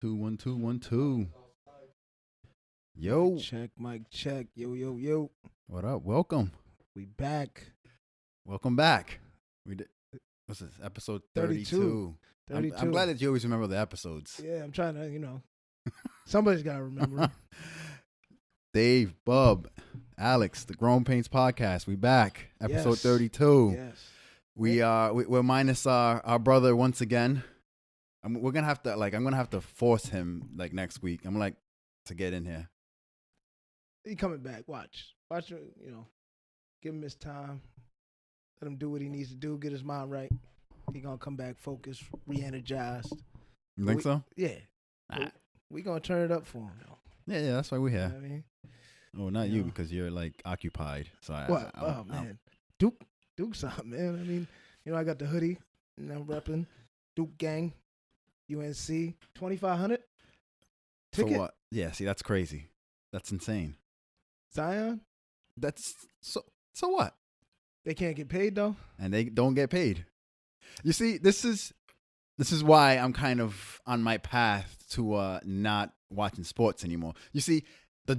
Two, 1 2 1 2. Yo, Mic check. Yo. what up? Welcome. We back. Welcome back. We did. What's this? Episode 32. 32. I'm glad that you always remember the episodes. Yeah, I'm trying to, somebody's got to remember. Dave, Bub, Alex, the Grown Pains Podcast. We back. Episode Yes. 32. Yes. We're minus our brother once again. We're gonna have to I'm gonna have to force him next week. I'm to get in here. He coming back. Watch, give him his time. Let him do what he needs to do. Get his mind right. He gonna come back focused, re-energized. You think so? Yeah. Nah. We gonna turn it up for him though. Yeah, that's why we're You here. know what I mean? Oh, not you Yeah. because you're occupied. So What? Man, Duke something, man. I mean, I got the hoodie and I'm repping Duke Gang, UNC, 2,500 So ticket. what? Yeah, see, that's crazy. That's insane. Zion, That's so what? they can't get paid though. And they don't get paid. You see, this is why I'm kind of on my path to not watching sports anymore. You see, the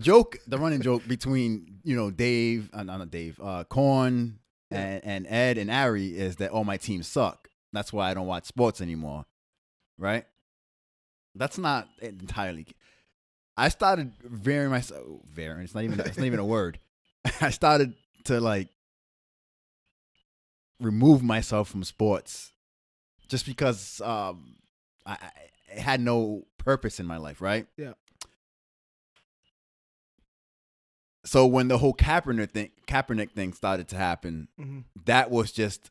running joke between Dave, not Dave, Corn and Ed and Ari is that all my teams suck. That's why I don't watch sports anymore, right? That's not entirely. I started varying myself. Varying. It's not even a word. I started to remove myself from sports just because I it had no purpose in my life, right? Yeah. So when the whole Kaepernick thing started to happen, Mm-hmm. that was just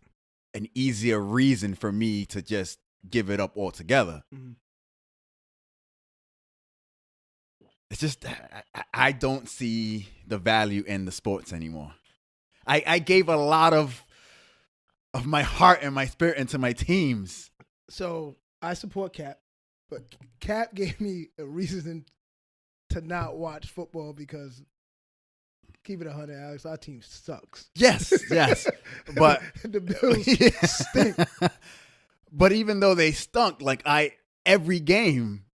an easier reason for me to just give it up altogether. Mm-hmm. It's just I don't see the value in the sports anymore. I gave a lot of my heart and my spirit into my teams. So I support Cap, but Cap gave me a reason to not watch football because, keep it 100, Alex, our team sucks. Yes, but the Bills stink. But even though they stunk, every game,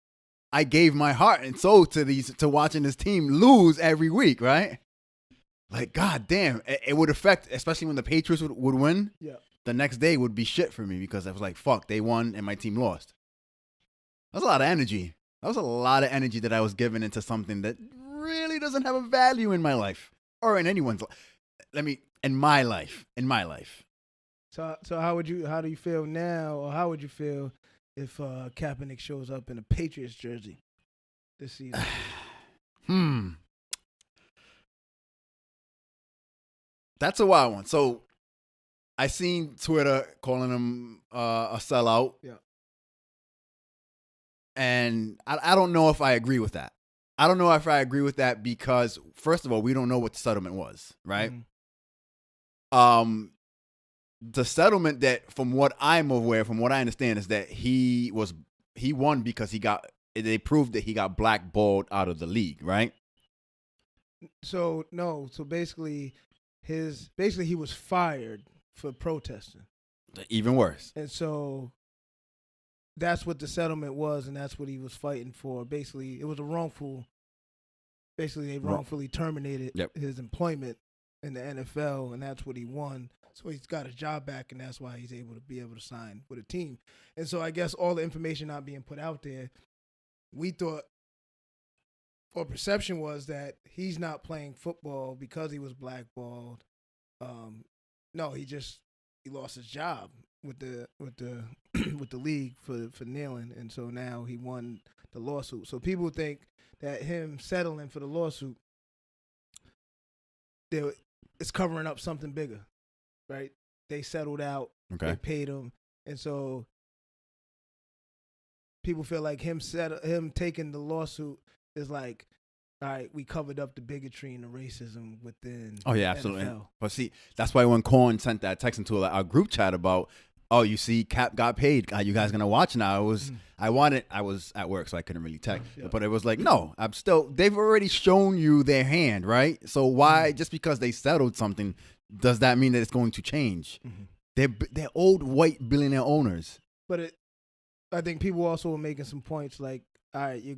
I gave my heart and soul to watching this team lose every week, right? God damn, it would affect, especially when the Patriots would win. Yeah. The next day would be shit for me because I was fuck, they won and my team lost. That was a lot of energy. That was a lot of energy that I was giving into something that really doesn't have a value in my life or in anyone's life. In my life. So how do you feel now, or how would you feel if Kaepernick shows up in a Patriots jersey this season? That's a wild one. So I seen Twitter calling him a sellout. Yeah. And I don't know if I agree with that. I don't know if I agree with that because, first of all, we don't know what the settlement was, right? Mm-hmm. The settlement that, from what I'm aware, from what I understand, is that he won because they proved that he got blackballed out of the league, right? So basically he was fired for protesting. Even worse. And so that's what the settlement was, and that's what he was fighting for. Basically, it was they wrongfully terminated his employment in the NFL, and that's what he won. So he's got his job back, and that's why he's able to sign with a team. And so I guess all the information not being put out there, we thought, or perception was, that he's not playing football because he was blackballed. No, he lost his job with the with the league for kneeling, and so now he won the lawsuit. So people think that him settling for the lawsuit, it's covering up something bigger, right? They settled out, Okay. they paid him, and so people feel like him taking the lawsuit is all right, we covered up the bigotry and the racism within. Oh, yeah, the absolutely. NFL. But see, that's why when Corn sent that text into our group chat about, oh, you see, Cap got paid. Are you guys going to watch now? I was at work, so I couldn't really text. Yeah. But it was no, they've already shown you their hand, right? So why, just because they settled something, does that mean that it's going to change? Mm-hmm. They're old white billionaire owners. But I think people also were making some points all right, you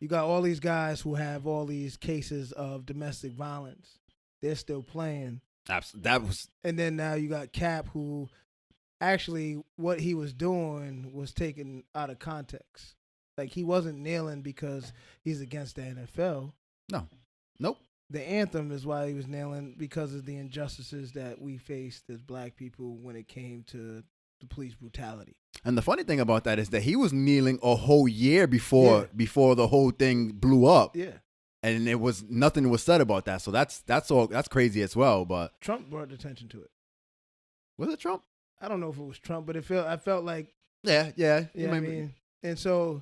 got all these guys who have all these cases of domestic violence. They're still playing. And then now you got Kaep, who actually what he was doing was taken out of context. Like, he wasn't kneeling because he's against the NFL. No. Nope. The anthem is why he was kneeling, because of the injustices that we faced as black people when it came to the police brutality. And the funny thing about that is that he was kneeling a whole year before the whole thing blew up. Yeah. And nothing was said about that. So that's crazy as well. But Trump brought attention to it. Was it Trump? I don't know if it was Trump, but I felt like yeah. You know what I mean? And so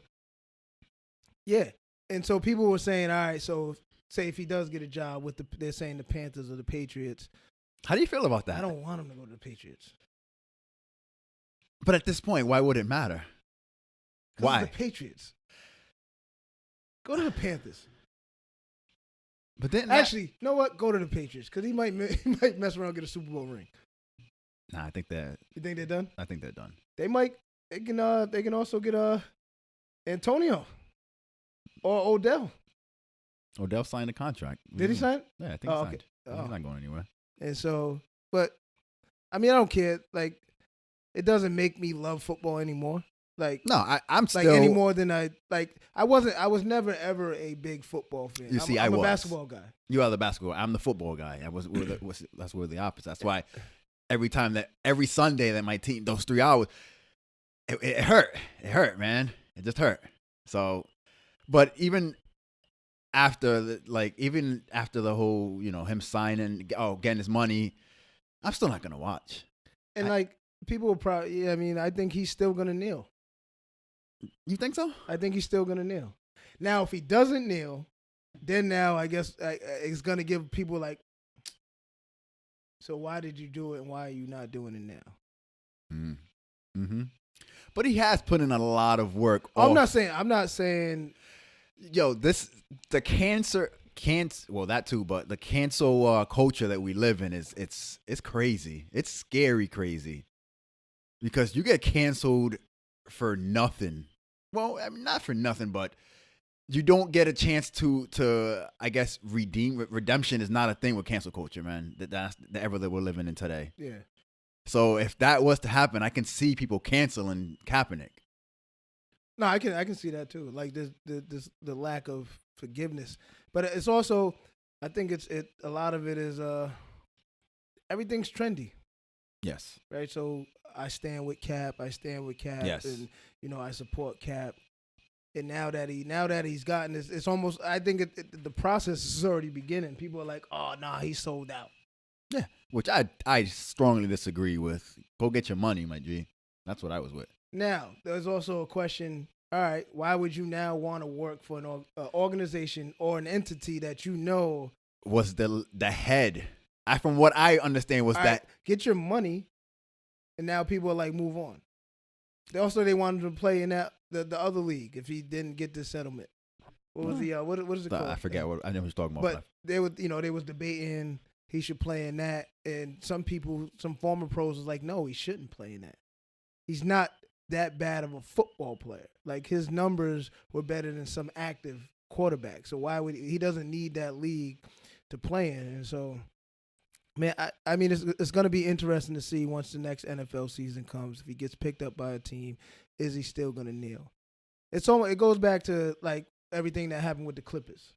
people were saying, all right, so say if he does get a job with they're saying the Panthers or the Patriots. How do you feel about that? I don't want him to go to the Patriots. But at this point, why would it matter? Why? The Patriots. Go to the Panthers. But then actually, you know what? Go to the Patriots, because he might mess around and get a Super Bowl ring. Nah, I think that. You think they're done? I think they're done. They can also get Antonio or Odell. Odell signed a contract. Did he sign? Yeah, I think he signed. Okay. He's not going anywhere. And so, but I mean, I don't care. Like, it doesn't make me love football anymore. Like, no, I'm still like any more than I was never ever a big football fan. You see, I'm a basketball guy. You are the basketball. I'm the football guy. We're the opposite. That's why every Sunday that my team, those 3 hours, it hurt. It hurt, man. It just hurt. So, but even after the whole, him signing, getting his money, I'm still not gonna watch. And people will probably, I think he's still gonna kneel. You think so? I think he's still gonna kneel. Now, if he doesn't kneel, then now I guess it's gonna give people like, so why did you do it and why are you not doing it now? Mm-hmm. But he has put in a lot of work. I'm not saying. Yo, the cancer. Well, that too, but the cancel culture that we live in it's crazy. It's scary crazy, because you get canceled for nothing. Well, I mean, not for nothing, but you don't get a chance to I guess redemption is not a thing with cancel culture, man. That's the era that we're living in today. Yeah. So if that was to happen, I can see people canceling Kaepernick. No, I can see that too. Like the lack of forgiveness, but it's also, I think a lot of it is everything's trendy. Yes. Right. So I stand with Kaep. Yes. And I support Kaep. And now that he's gotten this, it's almost, I think the process is already beginning. People are like, oh nah, he's sold out. Yeah. Which I strongly disagree with. Go get your money, my G. That's what I was with. Now, there's also a question, all right, why would you now want to work for an organization or an entity that was the head? From what I understand was that. Get your money, and now people are like, move on. They wanted to play in that the other league if he didn't get this settlement. What was what is it called? I forget what I know what you're talking about. But they was debating he should play in that, and some former pros was like, no, he shouldn't play in that. He's not that bad of a football player. Like, his numbers were better than some active quarterback. So why would he doesn't need that league to play in? And so, man, I mean, it's going to be interesting to see once the next NFL season comes, if he gets picked up by a team, is he still going to kneel? It goes back to like everything that happened with the Clippers.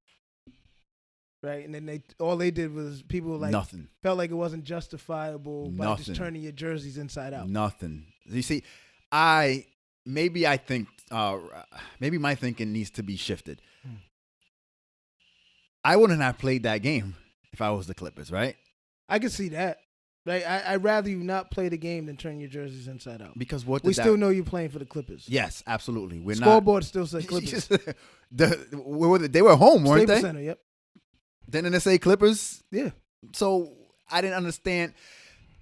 Right, and then all they did was people nothing. Felt like it wasn't justifiable by just turning your jerseys inside out. Nothing. You see, maybe my thinking needs to be shifted. I wouldn't have played that game if I was the Clippers, right? I can see that. Right, I'd rather you not play the game than turn your jerseys inside out. Because still know you're playing for the Clippers. Yes, absolutely. Scoreboard still said Clippers. They were home, weren't Staples they? Center, yep. Didn't it say Clippers? Yeah. So I didn't understand.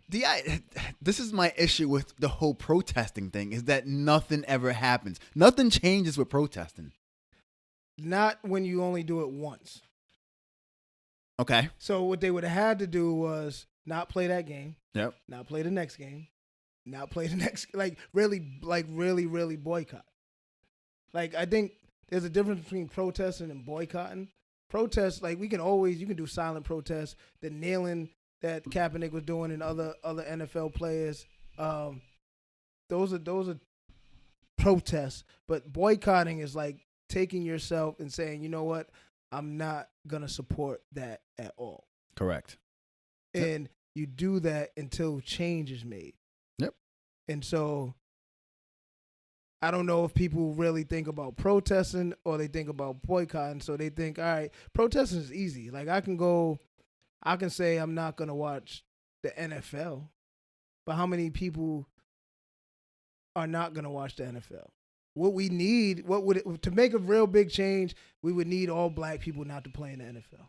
This is my issue with the whole protesting thing, is that nothing ever happens. Nothing changes with protesting. Not when you only do it once. Okay. So what they would have had to do was not play that game. Yep. Not play the next game. Not play the next, really boycott. Like, I think there's a difference between protesting and boycotting. Protests, like, you can do silent protests. The kneeling that Kaepernick was doing and other NFL players, those are protests. But boycotting is like taking yourself and saying, you know what, I'm not gonna support that at all. Correct. And you do that until change is made. Yep. And so I don't know if people really think about protesting or they think about boycotting. So they think, all right, protesting is easy. Like, I can say I'm not going to watch the NFL, but how many people are not going to watch the NFL? What we need, to make a real big change, we would need all black people not to play in the NFL.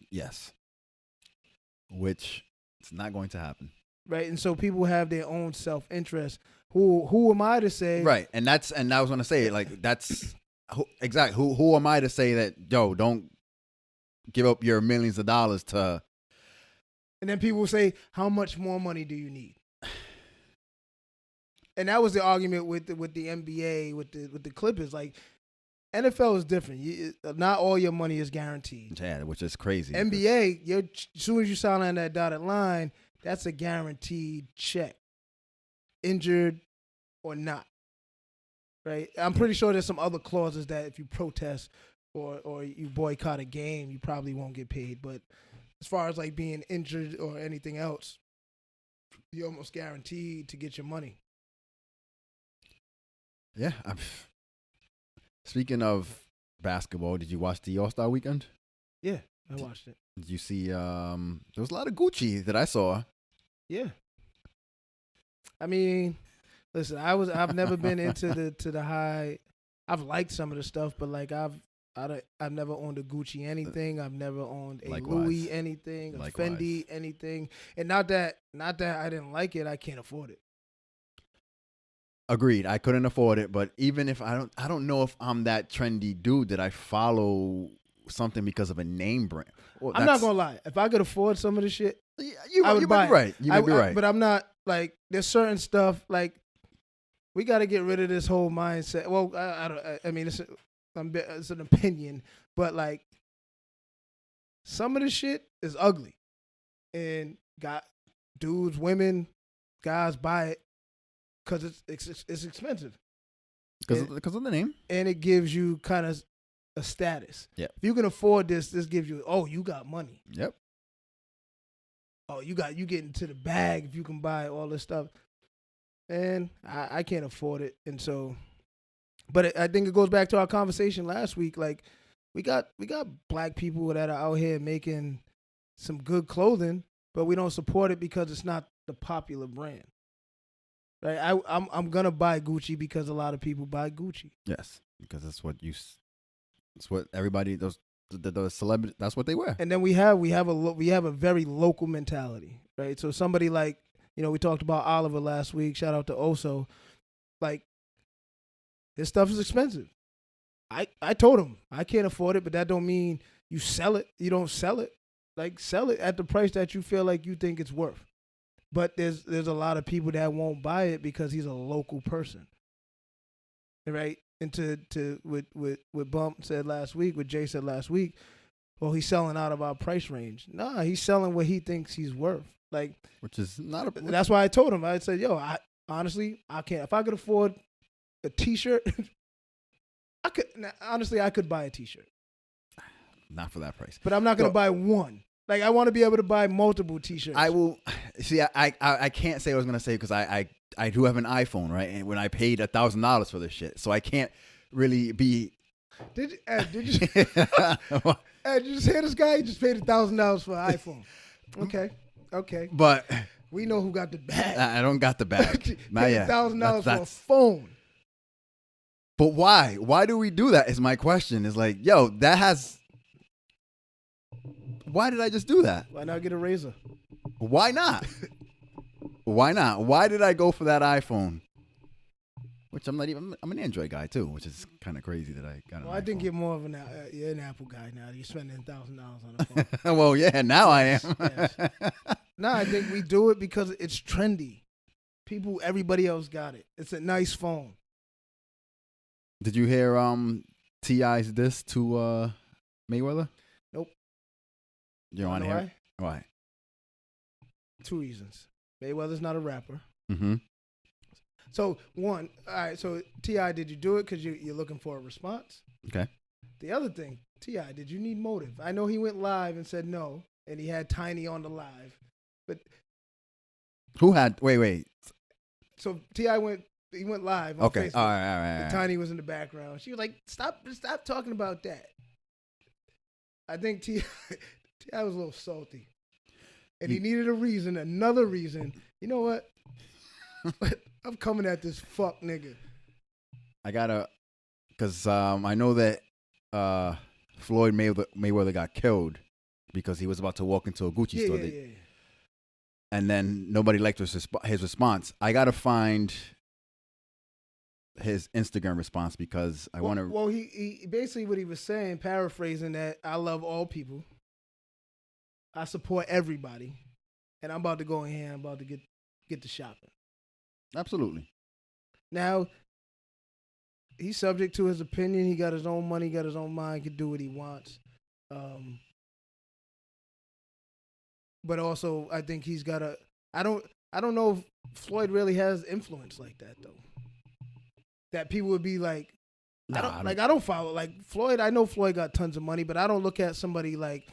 Yes. Which it's not going to happen. Right. And so people have their own self-interest. Who am I to say? Right. And I was going to say, like, that's exactly who am I to say that, yo, don't give up your millions of dollars to. And then people will say, how much more money do you need? And that was the argument with the NBA, with the Clippers. Like, NFL is different. Not all your money is guaranteed. Yeah, which is crazy. NBA, as soon as you sign on that dotted line, that's a guaranteed check. Injured or not. Right? I'm pretty sure there's some other clauses that if you protest or you boycott a game, you probably won't get paid. But as far as like being injured or anything else, you're almost guaranteed to get your money. Yeah. Speaking of basketball, did you watch the All-Star weekend? Yeah, I watched it. Did you see there was a lot of Gucci that I saw? Yeah. I mean, listen, I've never been into the high. I've liked some of the stuff, but like I've never owned a Gucci anything. I've never owned a Louis anything, a Fendi anything. And not that I didn't like it, I can't afford it. Agreed. I couldn't afford it, but even if I don't know if I'm that trendy dude that I follow something because of a name brand. Well, I'm not gonna lie. If I could afford some of the shit, you might be right. You might be right. But I'm not, like, there's certain stuff, like, we got to get rid of this whole mindset. Well, I mean, it's an opinion, but like, some of the shit is ugly, and got dudes, women, guys buy it because it's expensive. Because of the name. And it gives you kind of a status. Yeah. If you can afford this gives you, oh, you got money. Yep. Oh, you get into the bag if you can buy all this stuff. And I can't afford it. And so, but I think it goes back to our conversation last week. Like, we got black people that are out here making some good clothing, but we don't support it because it's not the popular brand. Right? I'm gonna buy Gucci because a lot of people buy Gucci. Yes, because that's what everybody, the celebrity, that's what they wear. And then we have a very local mentality, right? So somebody like, we talked about Oliver last week. Shout out to Oso. Like, his stuff is expensive. I told him I can't afford it, but that don't mean you sell it. You don't sell it. Like, sell it at the price that you feel like you think it's worth. But there's a lot of people that won't buy it because he's a local person, right? And to what Bump said last week, what Jay said last week, well, he's selling out of our price range. Nah, he's selling what he thinks he's worth. Like, which is not a. That's why I told him. I said, yo, I can't. If I could afford a T-shirt, I could buy a T-shirt. Not for that price. But I'm not gonna buy one. Like, I want to be able to buy multiple T-shirts. I will. See, I can't say what I was going to say because I do have an iPhone, right? And when I paid $1,000 for this shit, so I can't really be. Did you just hear this guy? He just paid $1,000 for an iPhone. Okay. But we know who got the bag. I don't got the bag. Not yet. $1,000 for a phone. But why? Why do we do that? Is my question. Is like, yo, that has. Why did I just do that? Why not get a Razor? Why not? Why not? Why did I go for that iPhone? Which I'm an Android guy too, which is kind of crazy that I got an iPhone. I think you're more of you're an Apple guy now. You're spending $1,000 on a phone. Well, yeah, now I am. Yes. No, I think we do it because it's trendy. Everybody else got it. It's a nice phone. Did you hear T.I.'s diss to Mayweather? Nope. You don't want to hear it? Why? 2 reasons. Mayweather's not a rapper. Mm-hmm. So one, all right. So T.I., did you do it because you're looking for a response? Okay. The other thing, T.I., did you need motive? I know he went live and said no, and he had Tiny on the live, but who had? Wait. So T.I. went live on Facebook. All right. And Tiny was in the background. She was like, "Stop talking about that." I think T.I. was a little salty, and he needed another reason. You know what? I'm coming at this fuck nigga. I gotta, because I know that Floyd Mayweather got killed because he was about to walk into a Gucci store. Yeah. And then nobody liked his response. I gotta find his Instagram response because I want to. Well, he basically what he was saying, paraphrasing that I love all people. I support everybody, and I'm about to go in here. I'm about to get to shopping. Absolutely. Now, he's subject to his opinion. He got his own money, got his own mind, can do what he wants. But also, I think he's got a. I don't know if Floyd really has influence like that though. That people would be like, I don't follow like Floyd. I know Floyd got tons of money, but I don't look at somebody like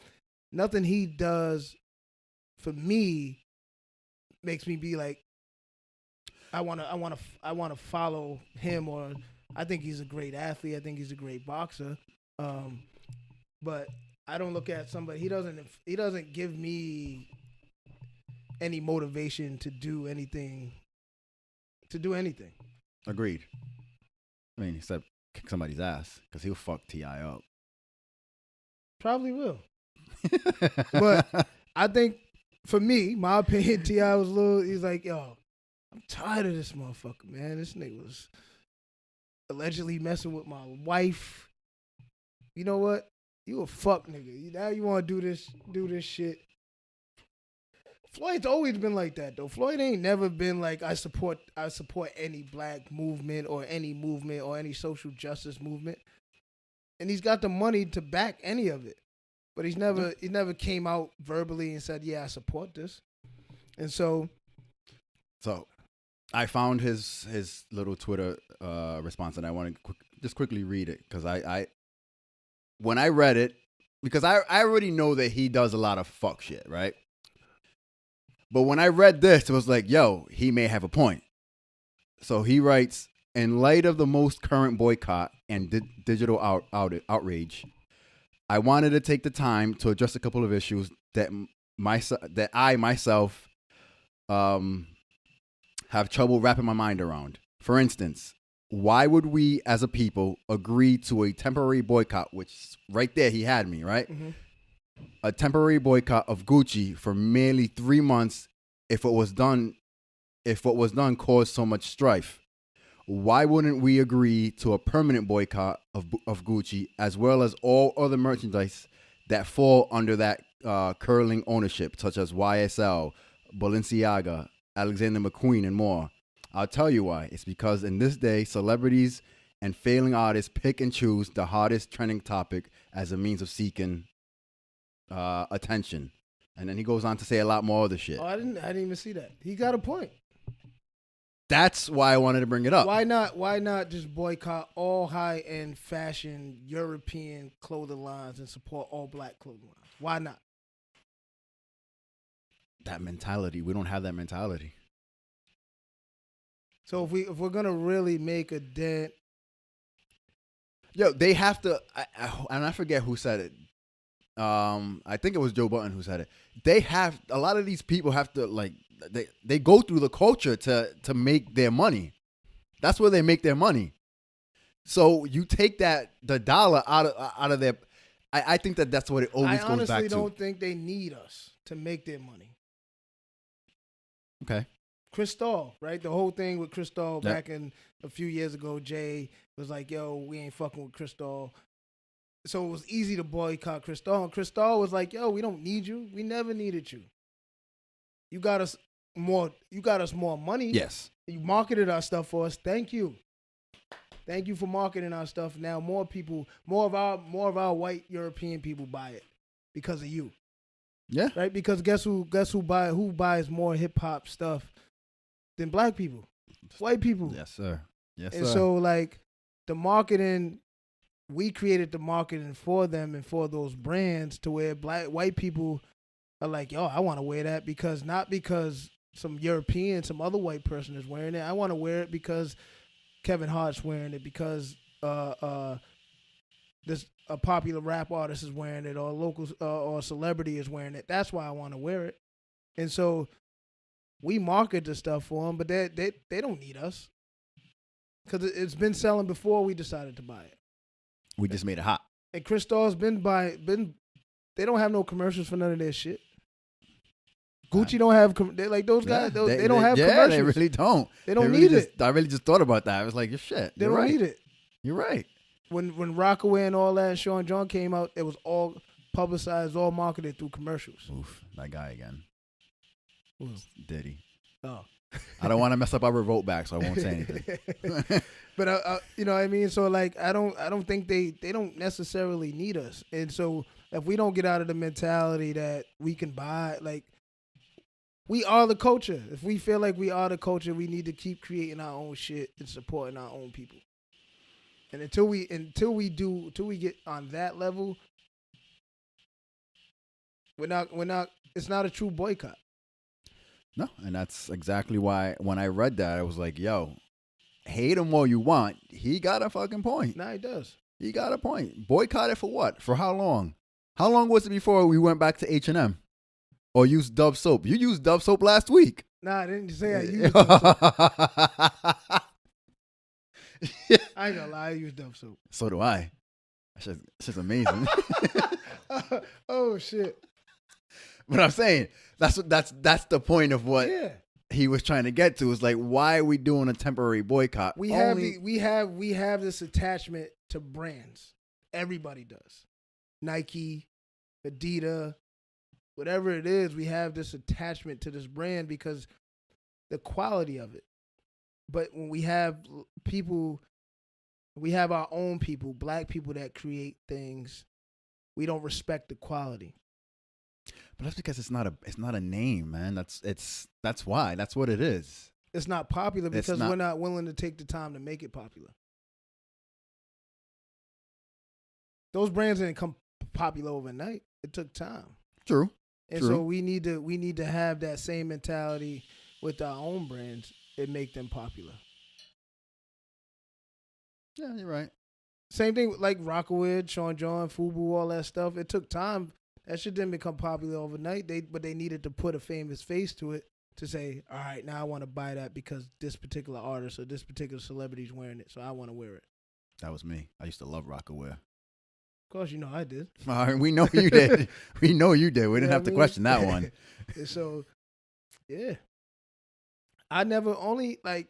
nothing he does for me makes me be like, I want to follow him, or I think he's a great athlete. I think he's a great boxer. But I don't look at somebody. He doesn't give me any motivation to do anything. Agreed. I mean, except kick somebody's ass because he'll fuck T.I. up. Probably will. But I think for me, my opinion, T.I. was a little. He's like, yo, I'm tired of this motherfucker, man. This nigga was allegedly messing with my wife. You know what? You a fuck nigga. Now you want to do this shit. Floyd's always been like that though. Floyd ain't never been like I support any black movement or any social justice movement. And he's got the money to back any of it. But he never came out verbally and said, "Yeah, I support this." And so I found his little Twitter response, and I want to just quickly read it because I when I read it, because I already know that he does a lot of fuck shit, right? But when I read this, it was like, yo, he may have a point. So he writes, in light of the most current boycott and digital outrage, I wanted to take the time to address a couple of issues that I myself have trouble wrapping my mind around. For instance, why would we as a people agree to a temporary boycott, which right there he had me, right? Mm-hmm. A temporary boycott of Gucci for merely 3 months if what was done caused so much strife? Why wouldn't we agree to a permanent boycott of Gucci as well as all other merchandise that fall under that curling ownership, such as YSL, Balenciaga, Alexander McQueen, and more? I'll tell you why. It's because in this day, celebrities and failing artists pick and choose the hottest trending topic as a means of seeking attention. And then he goes on to say a lot more other shit. Oh, I didn't even see that. He got a point. That's why I wanted to bring it up. Why not just boycott all high-end fashion European clothing lines and support all black clothing lines? Why not? That mentality. We don't have that mentality. So if we're gonna really make a dent, yo, they have to. I forget who said it. I think it was Joe Budden who said it. A lot of these people have to like. They go through the culture to make their money. That's where they make their money. So you take the dollar out of their. I think that's what it always goes back to. I honestly don't think they need us to make their money. Okay. Cristal, right? The whole thing with Cristal back in a few years ago, Jay was like, "Yo, we ain't fucking with Cristal." So it was easy to boycott Cristal. And Cristal was like, "Yo, we don't need you. We never needed you. You got us more money. Yes. You marketed our stuff for us. Thank you." Thank you for marketing our stuff. Now more of our white European people buy it because of you. Yeah. Right? Because guess who buys more hip hop stuff than black people? White people. Yes, sir. Yes, sir. And so like the marketing, we created the marketing for them and for those brands to where white people are like, yo, I want to wear that not because some other white person is wearing it. I want to wear it because Kevin Hart's wearing it, because this a popular rap artist is wearing it, or a local or a celebrity is wearing it. That's why I want to wear it. And so we market the stuff for them, but they don't need us because it's been selling before we decided to buy it. We just made it hot. And Cristal's been. They don't have no commercials for none of their shit. Gucci don't have those guys. They don't have commercials. Yeah, they really don't. They don't need it. I really just thought about that. I was like, you're shit. They don't need it. You're right. When Rockaway and all that and Sean John came out, it was all publicized, all marketed through commercials. Oof, that guy again. Diddy. Oh. I don't want to mess up our revolt back, so I won't say anything. But you know what I mean? So like I don't think they don't necessarily need us. And so if we don't get out of the mentality that we can buy, like, we are the culture. If we feel like we are the culture, we need to keep creating our own shit and supporting our own people. And until we get on that level, we're not it's not a true boycott. No, and that's exactly why when I read that, I was like, yo, hate him all you want. He got a fucking point. Nah, he does. He got a point. Boycott it for what? For how long? How long was it before we went back to H&M? Or used Dove soap? You used Dove soap last week. Nah, I didn't say I used Dove soap. I ain't gonna lie, I use Dove soap. So do I. It's just amazing. Oh shit. But I'm saying that's the point of what he was trying to get to. Is like, why are we doing a temporary boycott? We have this attachment to brands. Everybody does. Nike, Adidas, whatever it is, we have this attachment to this brand because the quality of it. But when we have people, we have our own people, black people that create things, we don't respect the quality. But that's because it's not a name, man. That's why. That's what it is. It's not popular because we're not willing to take the time to make it popular. Those brands didn't come popular overnight. It took time. True. And so we need to have that same mentality with our own brands and make them popular. Yeah, you're right. Same thing like Rockaway, Sean John, Fubu, all that stuff. It took time. That shit didn't become popular overnight. But they needed to put a famous face to it to say, all right, now I want to buy that because this particular artist or this particular celebrity is wearing it, so I want to wear it. That was me. I used to love Rockaway. Of course, you know I did. All right, we know you did. We know you did. We didn't have to question that one. So, yeah. I never only, like,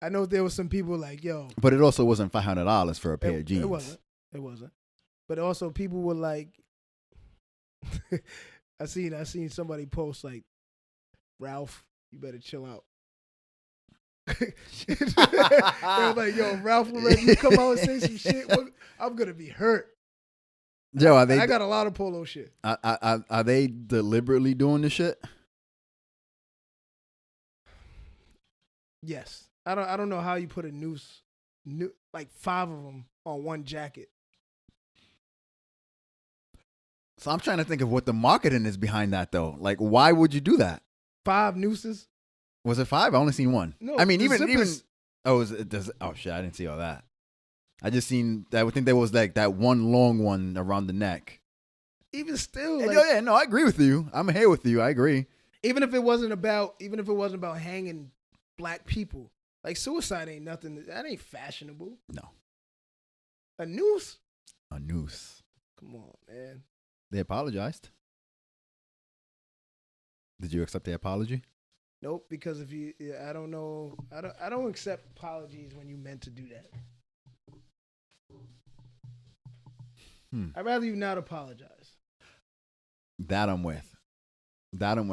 I know there was some people like, yo. But it also wasn't $500 for a pair of jeans. It wasn't. But also people were like, I seen somebody post like, Ralph, you better chill out. They were like, yo, Ralph Lauren, you come out and say some shit, I'm gonna be hurt. Yo, I got a lot of polo shit. Are they deliberately doing this shit? Yes. I don't know how you put a noose, like 5 of them on one jacket. So I'm trying to think of what the marketing is behind that, though. Like, why would you do that? 5 nooses. Was it 5? I only seen 1. No, I mean, even oh shit, I didn't see all that. I just seen that. I would think there was like that one long one around the neck. Even still, no, I agree with you. I'm here with you. I agree. Even if it wasn't about hanging black people, like suicide ain't nothing. That ain't fashionable. No. A noose. A noose. Come on, man. They apologized. Did you accept the apology? Nope, because I don't know. I don't accept apologies when you meant to do that. I'd rather you not apologize. That I'm with.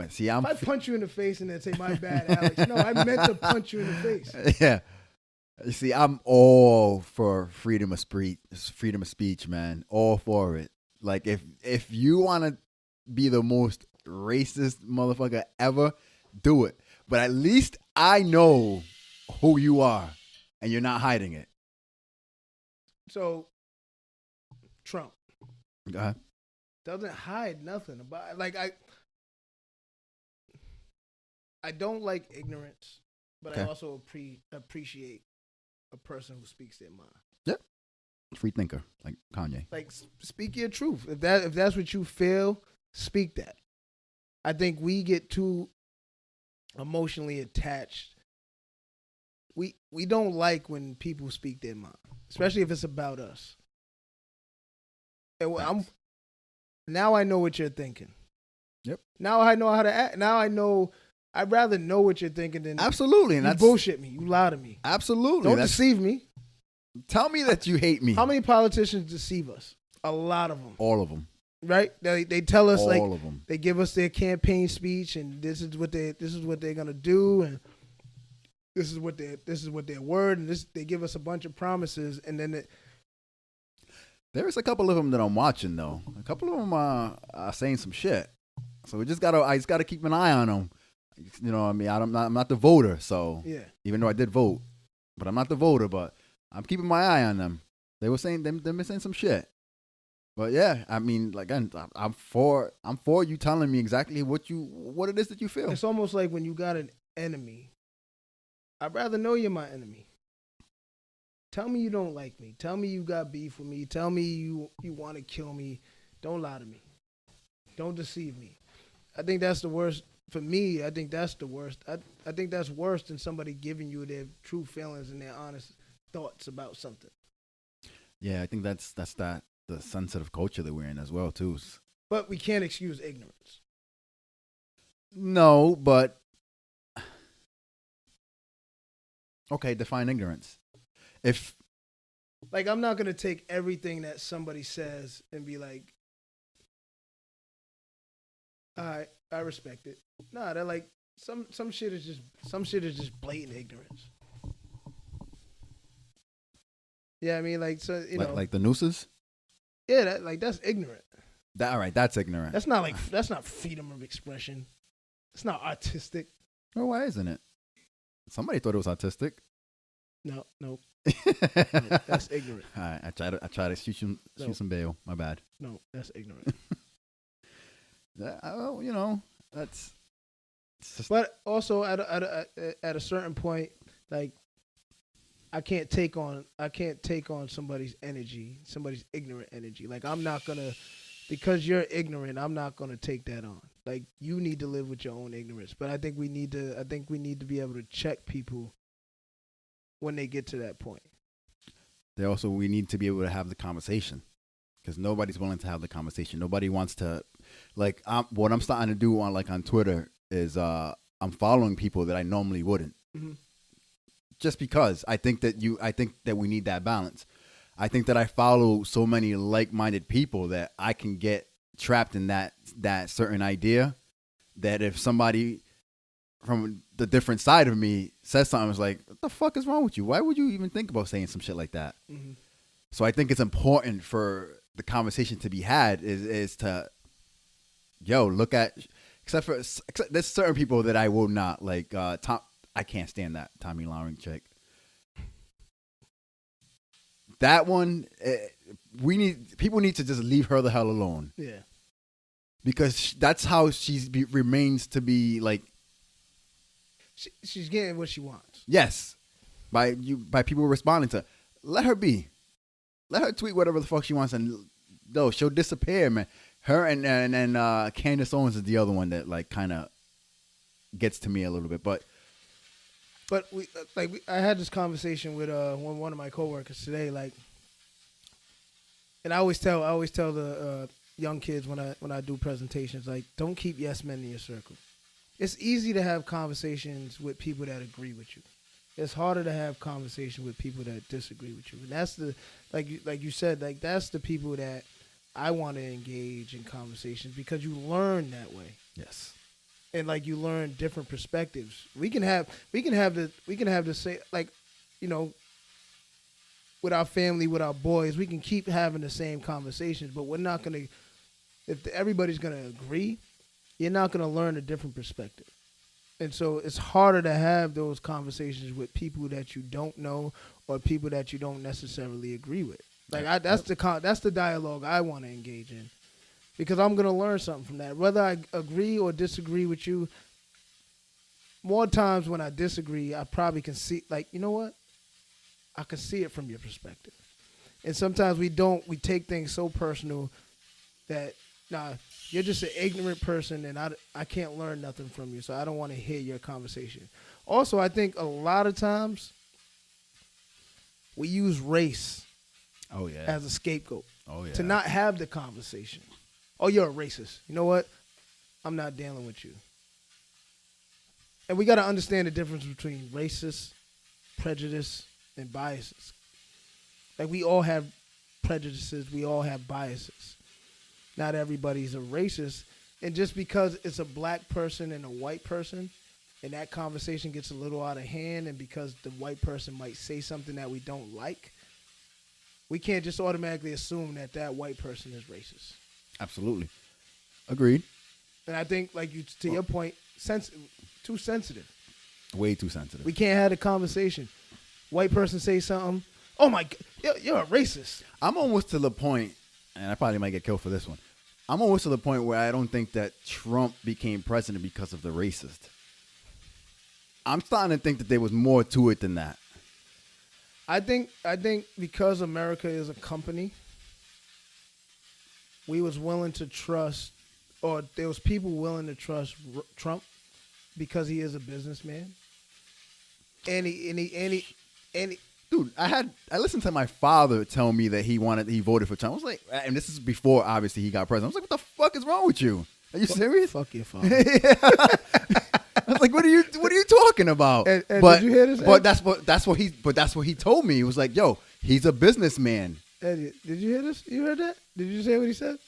See, if I punch you in the face and then say, my bad, Alex. No, I meant to punch you in the face. Yeah. You see, I'm all for freedom of speech, man. All for it. Like if you want to be the most racist motherfucker ever, do it. But at least I know who you are, and you're not hiding it. So, Trump Go ahead. doesn't hide nothing about. Like I don't like ignorance, but I also appreciate a person who speaks their mind. Yep. Free thinker, like Kanye. Like, speak your truth. If that's what you feel, speak that. I think we get too emotionally attached. We don't like when people speak their mind, especially if it's about us. And now I know what you're thinking. Yep. Now I know how to act. Now I know. I'd rather know what you're thinking than absolutely. And you that's bullshit me. You lie to me. Absolutely. Don't deceive me. Tell me that you hate me. How many politicians deceive us? A lot of them. All of them. Right? They tell us all of them. They give us their campaign speech and this is what they're gonna do and this is what their word and they give us a bunch of promises and then there's a couple of them that I'm watching though. A couple of them are saying some shit. So I just gotta keep an eye on them. You know what I mean? I'm not the voter, so yeah. Even though I did vote, but I'm not the voter, but I'm keeping my eye on them. They were saying they've been saying some shit. But yeah, I mean, like I'm for you telling me exactly what it is that you feel. It's almost like when you got an enemy. I'd rather know you're my enemy. Tell me you don't like me. Tell me you got beef with me. Tell me you want to kill me. Don't lie to me. Don't deceive me. I think that's the worst. For me, I think that's the worst. I think that's worse than somebody giving you their true feelings and their honest thoughts about something. Yeah, I think that's the sensitive culture that we're in as well too. But we can't excuse ignorance. No, but okay, define ignorance. If like I'm not gonna take everything that somebody says and be like, I respect it. Nah, they're like some shit is just blatant ignorance. Yeah, I mean, like, so you know, like the nooses. Yeah, that's ignorant. All right, that's ignorant. That's not freedom of expression. It's not artistic. Oh, why isn't it? Somebody thought it was artistic. No, that's ignorant. All right, I try to shoot some bail. My bad. No, that's ignorant. Well, you know, that's. Just... But also at a certain point, like I can't take on somebody's energy, somebody's ignorant energy. Like I'm not gonna, because you're ignorant, I'm not gonna take that on. Like you need to live with your own ignorance. But I think we need to be able to check people when they get to that point. We need to be able to have the conversation because nobody's willing to have the conversation. Nobody wants to, like, what I'm starting to do on Twitter is I'm following people that I normally wouldn't. Mm-hmm. Just because I think that we need that balance. I think that I follow so many like-minded people that I can get trapped in that certain idea that if somebody from the different side of me says something, it's like, what the fuck is wrong with you? Why would you even think about saying some shit like that? Mm-hmm. So I think it's important for the conversation to be had is to, look at, except there's certain people that I will not like. I can't stand that Tommy Lowering chick. That one, people need to just leave her the hell alone. Yeah, because that's how remains to be like. She's getting what she wants. Yes, by people responding to, let her be, let her tweet whatever the fuck she wants, and she'll disappear, man. Her and Candace Owens is the other one that like kind of gets to me a little bit, but I had this conversation with one of my coworkers today, like, and I always tell the young kids when I do presentations, like, don't keep yes men in your circle. It's easy to have conversations with people that agree with you. It's harder to have conversations with people that disagree with you. And that's the like you said, like that's the people that I want to engage in conversations because you learn that way. Yes. And like you learn different perspectives. We can have the same, like, you know, with our family, with our boys, we can keep having the same conversations, but we're not going to, if everybody's going to agree, you're not going to learn a different perspective. And so it's harder to have those conversations with people that you don't know or people that you don't necessarily agree with. Like that's the dialogue I want to engage in, because I'm going to learn something from that. Whether I agree or disagree with you, more times when I disagree, I probably can see, like, you know what? I can see it from your perspective. And sometimes we take things so personal that, nah, you're just an ignorant person, and I can't learn nothing from you, so I don't want to hear your conversation. Also, I think a lot of times we use race as a scapegoat to not have the conversation. Oh, you're a racist. You know what? I'm not dealing with you. And we got to understand the difference between racist, prejudice, and biases. Like, we all have prejudices. We all have biases. Not everybody's a racist. And just because it's a black person and a white person, and that conversation gets a little out of hand, and because the white person might say something that we don't like, we can't just automatically assume that white person is racist. Absolutely. Agreed. And I think, like, your point, too sensitive. Way too sensitive. We can't have a conversation. White person say something, oh my God, you're a racist. I'm almost to the point, and I probably might get killed for this one, I'm almost to the point where I don't think that Trump became president because of the racist. I'm starting to think that there was more to it than that. I think because America is a company, we was willing to trust, or there was people willing to trust Trump because he is a businessman. And he dude, I listened to my father tell me that he voted for Trump. I was like, and this is before obviously he got president. I was like, what the fuck is wrong with you? Are you serious? Fuck your father. I was like, what are you talking about? And did you hear this? But that's what he told me. He was like, yo, he's a businessman. Eddie, did you hear this? You heard that? Did you say what he said?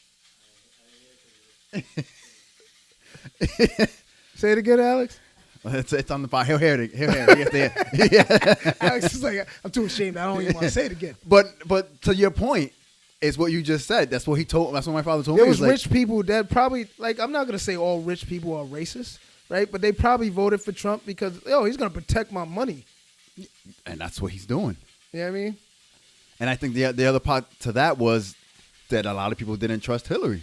Say it again, Alex. It's on the file. He'll hear it. Yeah. Alex is like, I'm too ashamed. I don't even want to say it again. But to your point, is what you just said. That's what my father told me. There was rich people that probably, like, I'm not gonna say all rich people are racist, right? But they probably voted for Trump because, he's gonna protect my money, and that's what he's doing. You know what I mean? And I think the other part to that was that a lot of people didn't trust Hillary.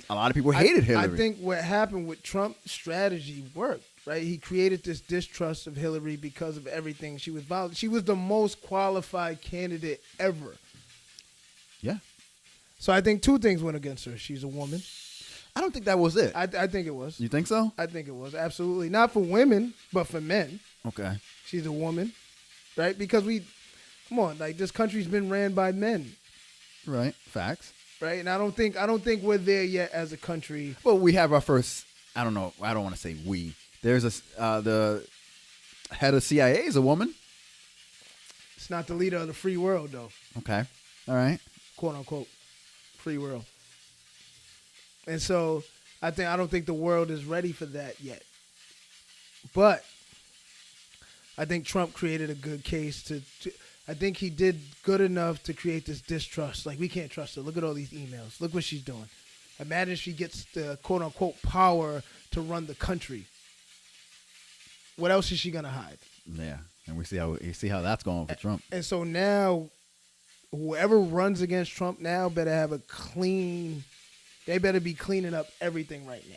A lot of people hated Hillary. I think what happened with Trump's strategy worked, right? He created this distrust of Hillary because of everything she was violent. She was the most qualified candidate ever. Yeah. So I think two things went against her. She's a woman. I don't think that was it. I think it was. You think so? I think it was. Absolutely. Not for women, but for men. Okay. She's a woman, right? Because come on, like, this country's been ran by men. Right. Facts. Right? And I don't think we're there yet as a country. Well, we have our first, I don't know, I don't want to say we. There's the head of CIA is a woman. It's not the leader of the free world, though. Okay. All right. Quote unquote free world. And so I don't think the world is ready for that yet. But I think Trump created a good case to I think he did good enough to create this distrust. Like, we can't trust her. Look at all these emails. Look what she's doing. Imagine if she gets the quote unquote power to run the country. What else is she gonna hide? Yeah. And we see how that's going for Trump. And so now, whoever runs against Trump now better have a clean. They better be cleaning up everything right now.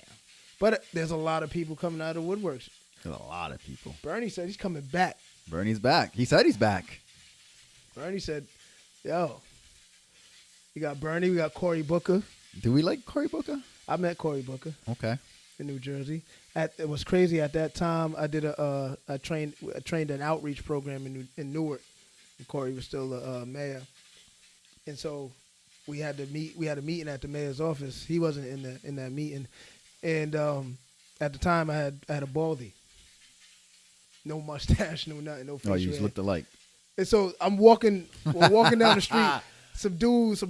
But there's a lot of people coming out of the woodworks. There's a lot of people. Bernie said he's coming back. Bernie's back. He said he's back. Bernie said, yo, we got Bernie, we got Cory Booker. Do we like Cory Booker? I met Cory Booker. Okay. In New Jersey. It was crazy at that time. I did I trained an outreach program in Newark. And Cory was still the mayor. And so we had a meeting at the mayor's office. He wasn't in that meeting. And at the time I had a baldy. No mustache, no nothing, no facial Oh, you just looked alike. And so we're walking down the street. Some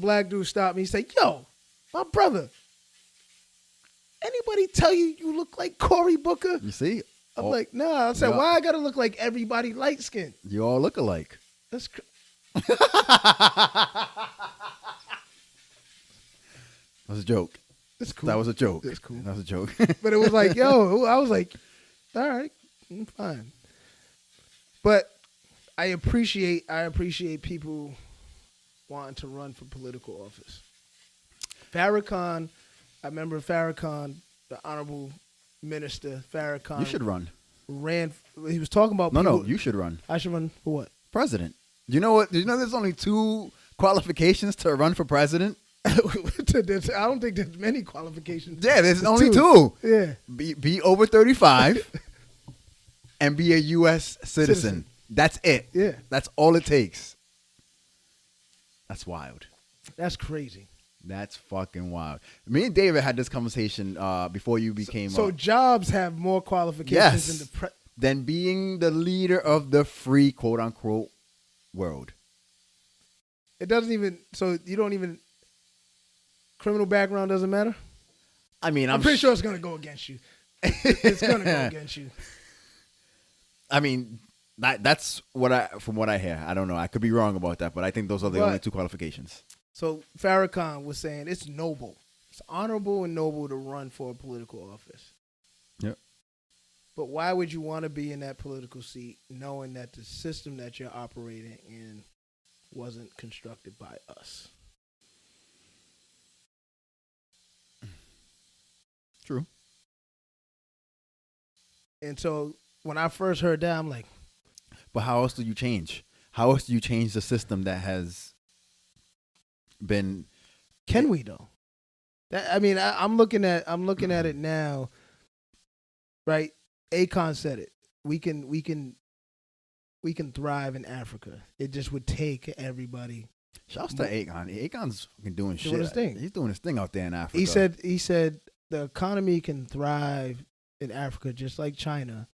black dude stopped me. He said, yo, my brother, anybody tell you look like Cory Booker? You see? I'm like, nah. I said, why I got to look like everybody light skinned? You all look alike. That was a joke. It's cool. That was a joke. It's cool. That was a joke. But it was like, yo, I was like, all right, I'm fine. But I appreciate people wanting to run for political office. Farrakhan, I remember Farrakhan, the honorable minister Farrakhan. You should run. Ran. He was talking about. No, you should run. I should run for what? President. You know what? You know there's only 2 qualifications to run for president. I don't think there's many qualifications. Yeah, there's only 2. Yeah. Be over 35 and be a U.S. citizen. That's it. Yeah. That's all it takes. That's wild. That's crazy. That's fucking wild. Me and David had this conversation before you became. So jobs have more qualifications than being the leader of the free, quote unquote, world. It doesn't even. So you don't even. Criminal background doesn't matter. I mean, I'm pretty sure it's gonna go against you. It's gonna go against you. I mean, that's from what I hear. I don't know. I could be wrong about that, but I think those are the only 2 qualifications. So Farrakhan was saying it's noble, it's honorable and noble to run for a political office. Yep. But why would you want to be in that political seat knowing that the system that you're operating in wasn't constructed by us? True. And so when I first heard that, I'm like, but how else do you change? How else do you change the system that has been? Can we though? That, I mean, I'm looking at it now. Right? Akon said it. We can thrive in Africa. It just would take everybody. Shouts to Akon. Akon's fucking doing shit. His thing. He's doing his thing out there in Africa. He said the economy can thrive in Africa just like China,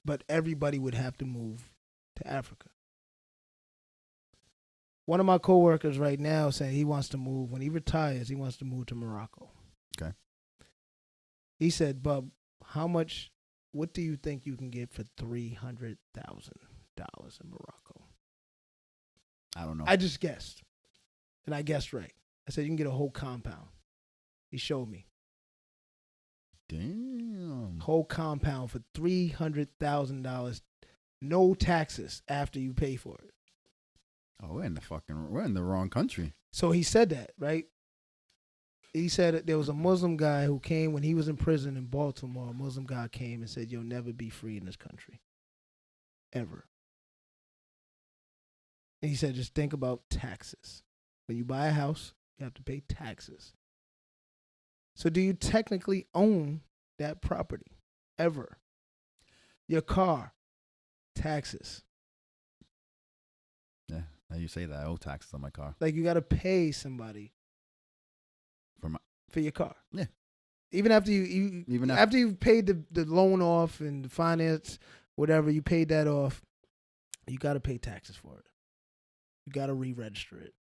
but everybody would have to move to Africa. One of my coworkers right now saying he wants to move. When he retires, he wants to move to Morocco. Okay. He said, Bub, what do you think you can get for $300,000 in Morocco? I don't know. I just guessed. And I guessed right. I said, you can get a whole compound. He showed me. Damn. Whole compound for $300,000. No taxes after you pay for it. Oh, we're in the wrong country. So he said that, right? He said there was a Muslim guy who came when he was in prison in Baltimore. A Muslim guy came and said, you'll never be free in this country. Ever. And he said, just think about taxes. When you buy a house, you have to pay taxes. So do you technically own that property? Ever? Your car, taxes. Yeah, now you say that. I owe taxes on my car. Like you got to pay somebody for your car. Yeah. Even after after you've paid the loan off and the finance, whatever, you paid that off, you got to pay taxes for it. You got to re-register it.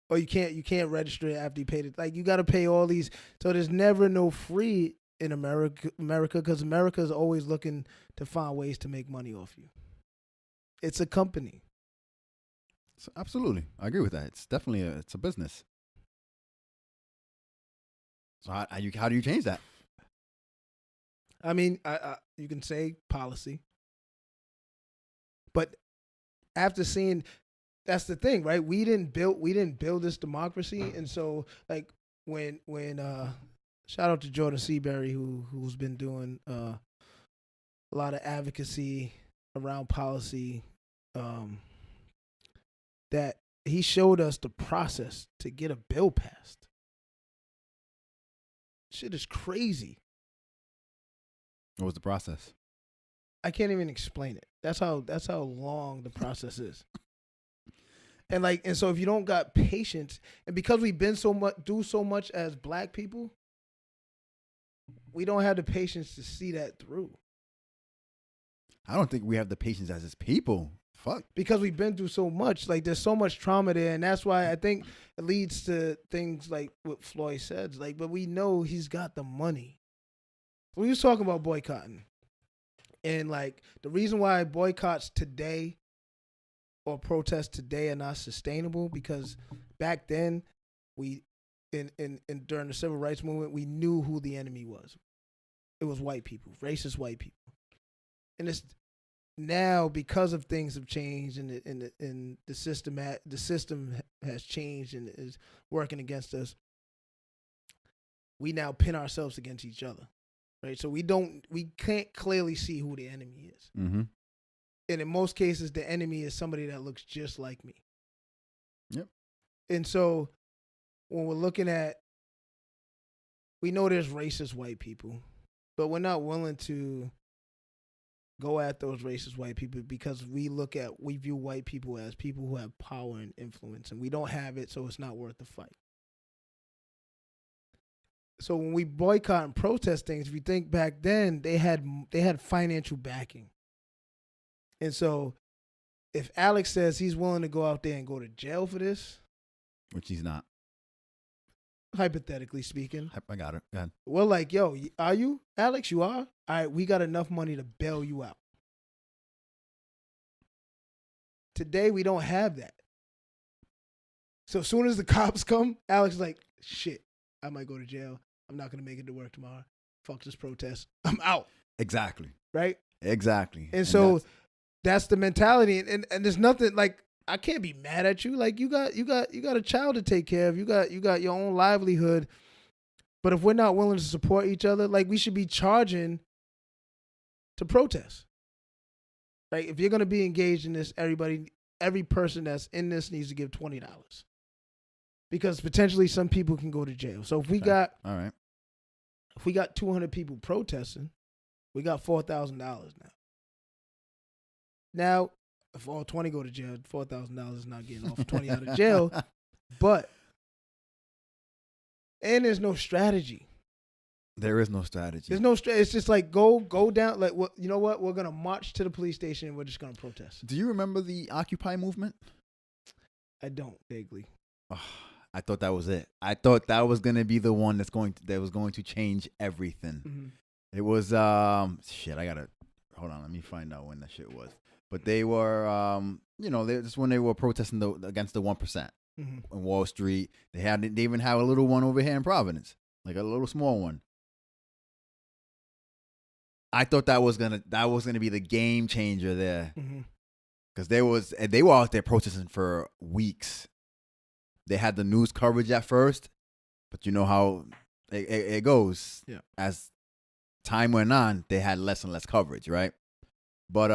Or you can't register it after you paid it. Like you got to pay all these. So there's never no free in America because America is always looking to find ways to make money off you. It's a company. So absolutely, I agree with that. It's definitely it's a business. So how do you change that? I mean, you can say policy, but after seeing, that's the thing, right? We didn't build this democracy, and so like when shout out to Jordan Seabury who's been doing a lot of advocacy around policy. That he showed us the process to get a bill passed. Shit is crazy. What was the process? I can't even explain it. That's how long the process is. And so if you don't got patience, and because we've been do so much as black people, we don't have the patience to see that through. I don't think we have the patience as his people. Fuck. Because we've been through so much. Like there's so much trauma there, and that's why I think it leads to things like what Floyd said. Like, but we know he's got the money. We was talking about boycotting. And like the reason why boycotts today or protests today are not sustainable because back then we in during the civil rights movement we knew who the enemy was. It was white people, racist white people. And it's now because of things have changed and the system has changed and is working against us. We now pin ourselves against each other, right? So we can't clearly see who the enemy is. Mm-hmm. And in most cases, the enemy is somebody that looks just like me. Yep. And so when we're looking at, we know there's racist white people, but we're not willing to go at those racist white people because we view white people as people who have power and influence, and we don't have it, so it's not worth the fight. So when we boycott and protest things, if you think back then, they had financial backing. And so if Alex says he's willing to go out there and go to jail for this, which he's not, hypothetically speaking, I got it. Go ahead. We're like, yo, are you, Alex? You are? All right, we got enough money to bail you out. Today, we don't have that. So as soon as the cops come, Alex is like, shit, I might go to jail. I'm not going to make it to work tomorrow. Fuck this protest. I'm out. Exactly. Right? Exactly. And so that's the mentality. And there's nothing like, I can't be mad at you. Like you got a child to take care of. You got your own livelihood. But if we're not willing to support each other, like we should be charging to protest. Like if you're going to be engaged in this, every person that's in this needs to give $20. Because potentially some people can go to jail. So if we got 200 people protesting, we got $4,000 now. Now, if all 20 go to jail, $4,000 is not getting off 20 out of jail. And there's no strategy. There is no strategy. There's no strategy. It's just like go down. Like, you know what? We're gonna march to the police station and we're just gonna protest. Do you remember the Occupy movement? I don't vaguely. Oh, I thought that was it. I thought that was gonna be the one that was going to change everything. Mm-hmm. It was shit. I gotta hold on. Let me find out when that shit was. But they were just when they were protesting against the 1%. Mm-hmm. On Wall Street. They even have a little one over here in Providence, like a little small one. I thought that was gonna be the game changer there, because they were out there protesting for weeks. They had the news coverage at first, but you know how it goes. Yeah. As time went on, they had less and less coverage, right? But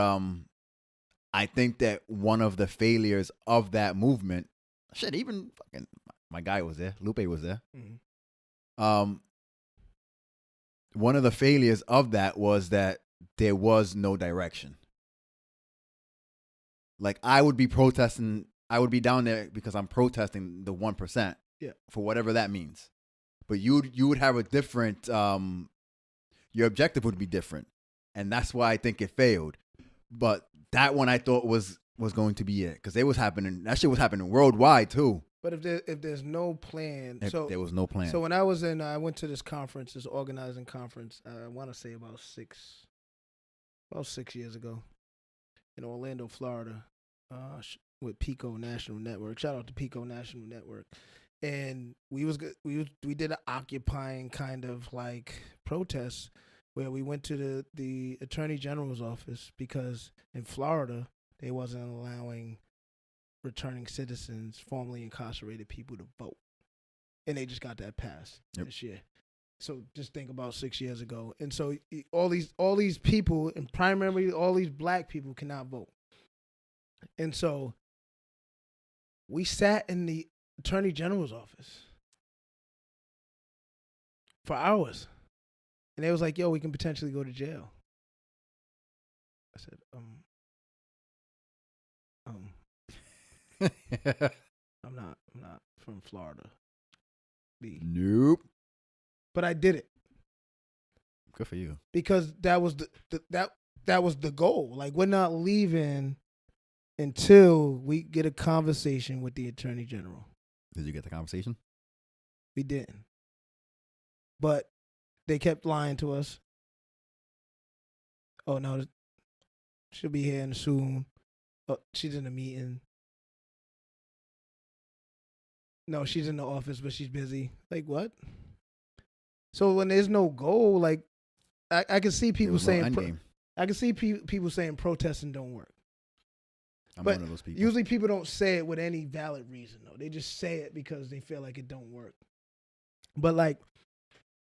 I think that one of the failures of that movement. Shit, even fucking my guy was there. Lupe was there. Mm-hmm. One of the failures of that was that there was no direction. Like I would be protesting. I would be down there because I'm protesting the 1%. Yeah. For whatever that means. But you would have a different. Your objective would be different, and that's why I think it failed. But that one I thought was going to be it, because it was happening. That shit was happening worldwide too. But if there's no plan, there was no plan. So when I went to this conference, this organizing conference. I want to say about 6 years ago, in Orlando, Florida, with Pico National Network. Shout out to Pico National Network. And we did an occupying kind of like protest where we went to the Attorney General's office because in Florida they wasn't allowing returning citizens, formerly incarcerated people to vote. And they just got that passed this year. So just think about 6 years ago. And so all these people, and primarily all these black people, cannot vote. And so we sat in the Attorney General's office for hours. And they was like, yo, we can potentially go to jail. I said, I'm not from Florida. Nope. But I did it. Good for you. Because that was that was the goal. Like, we're not leaving until we get a conversation with the Attorney General. Did you get the conversation? We didn't. But they kept lying to us. Oh no, she'll be here soon. She's in a meeting. No, she's in the office, but she's busy. Like what? So when there's no goal, like I can see people saying, I can see people saying protesting don't work. I'm one of those people. Usually people don't say it with any valid reason though. They just say it because they feel like it don't work. But like,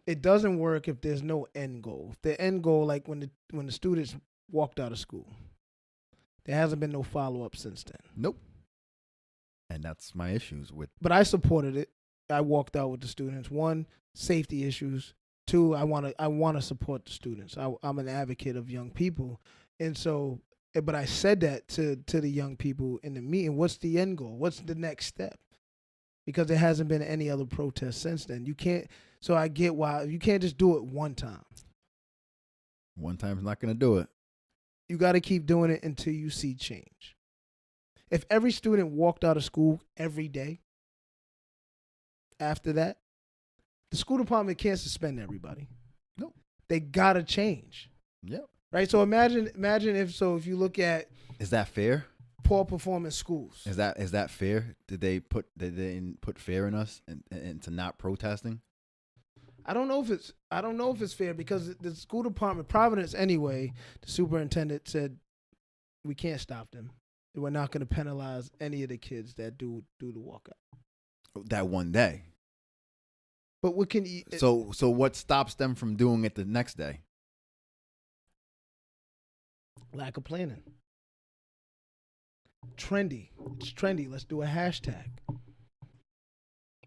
it doesn't work if there's no end goal. If the end goal, like when the students walked out of school, there hasn't been no follow up since then. Nope. And that's my issues with. But I supported it. I walked out with the students. One, safety issues. Two, I want to support the students. I'm an advocate of young people, and so. But I said that to the young people in the meeting. What's the end goal? What's the next step? Because there hasn't been any other protest since then. You can't. So I get why you can't just do it one time. One time's not going to do it. You got to keep doing it until you see change. If every student walked out of school every day after that, the school department can't suspend everybody. Nope. They got to change. Yep. Right? So imagine if you look at. Is that fair? Poor performance schools. Is that fair? Did they put fear in us into not protesting? I don't know if it's fair because the school department, Providence anyway, the superintendent said we can't stop them. We're not going to penalize any of the kids that do the walkout. That one day. But what can you? So what stops them from doing it the next day? Lack of planning. Trendy. It's trendy. Let's do a hashtag.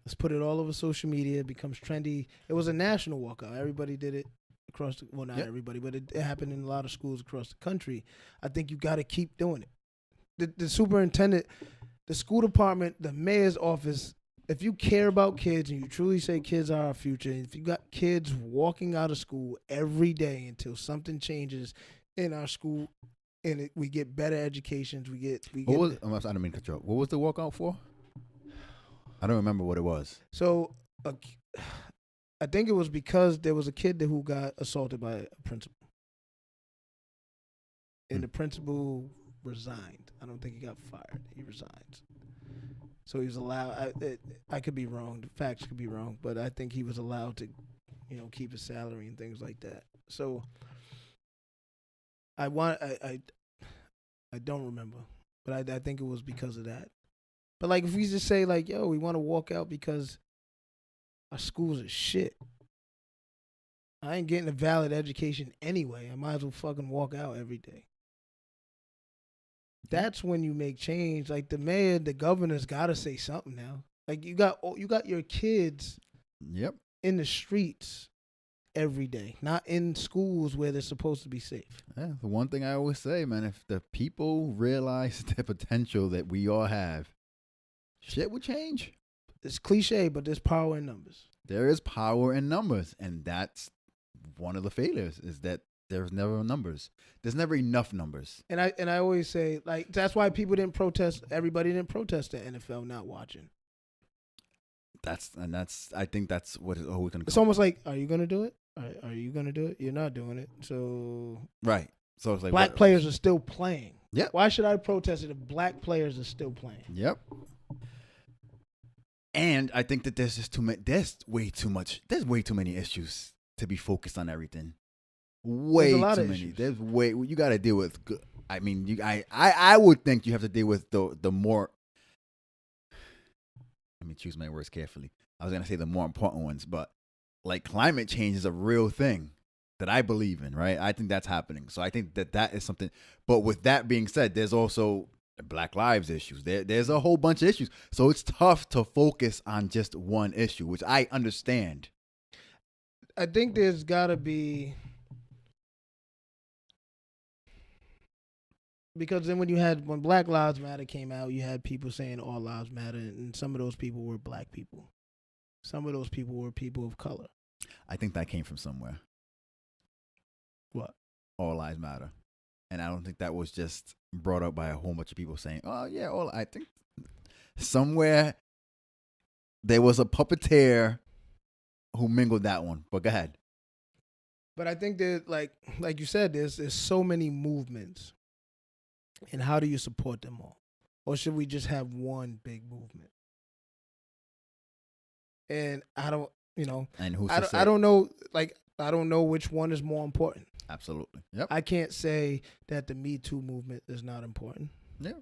Let's put it all over social media. It becomes trendy. It was a national walkout. Everybody did it across the, well, not everybody, but it happened in a lot of schools across the country. I think you got to keep doing it. The superintendent, the school department, the mayor's office, if you care about kids and you truly say kids are our future, and if you got kids walking out of school every day until something changes in our school and we get better educations, I don't mean to cut you off. What was the walkout for? I don't remember what it was. So I think it was because there was a kid who got assaulted by a principal. And the principal resigned. I don't think he got fired. He resigned. So he was allowed. I could be wrong. The facts could be wrong, but I think he was allowed to, keep his salary and things like that. So I don't remember, but I think it was because of that. But like, if we just say like, yo, we want to walk out because our schools are shit. I ain't getting a valid education anyway. I might as well fucking walk out every day. That's when you make change. Like the mayor, the governor's got to say something now. Like you got your kids in the streets every day, not in schools where they're supposed to be safe. Yeah, the one thing I always say, man, if the people realize the potential that we all have, shit would change. It's cliche, but there's power in numbers. There is power in numbers, and that's one of the failures, is that there's never numbers. There's never enough numbers. And I always say, like, that's why people didn't protest. Everybody didn't protest the NFL not watching. I think that's what it's always going to. It's almost like, are you going to do it? Are you going to do it? You're not doing it. So right. So it's like black players are still playing. Yep. Why should I protest it if black players are still playing? Yep. And I think that there's just too many. There's way too much. There's way too many issues to be focused on everything. Way too many. Issues. There's you got to deal with. I mean, I would think you have to deal with the more. Let me choose my words carefully. I was gonna say the more important ones, but like climate change is a real thing that I believe in, right? I think that's happening. So I think that is something. But with that being said, there's also Black Lives issues. There's a whole bunch of issues. So it's tough to focus on just one issue, which I understand. I think there's got to be, because then when Black Lives Matter came out, you had people saying all lives matter, and some of those people were black people. Some of those people were people of color. I think that came from somewhere. What? All lives matter. And I don't think that was just brought up by a whole bunch of people saying, oh, yeah, I think somewhere there was a puppeteer who mingled that one. But go ahead. But I think that, like you said, there's so many movements. And how do you support them all? Or should we just have one big movement? And I don't, And who's I to say? I don't know, like, I don't know which one is more important. Absolutely. Yep. I can't say that the Me Too movement is not important. Yeah.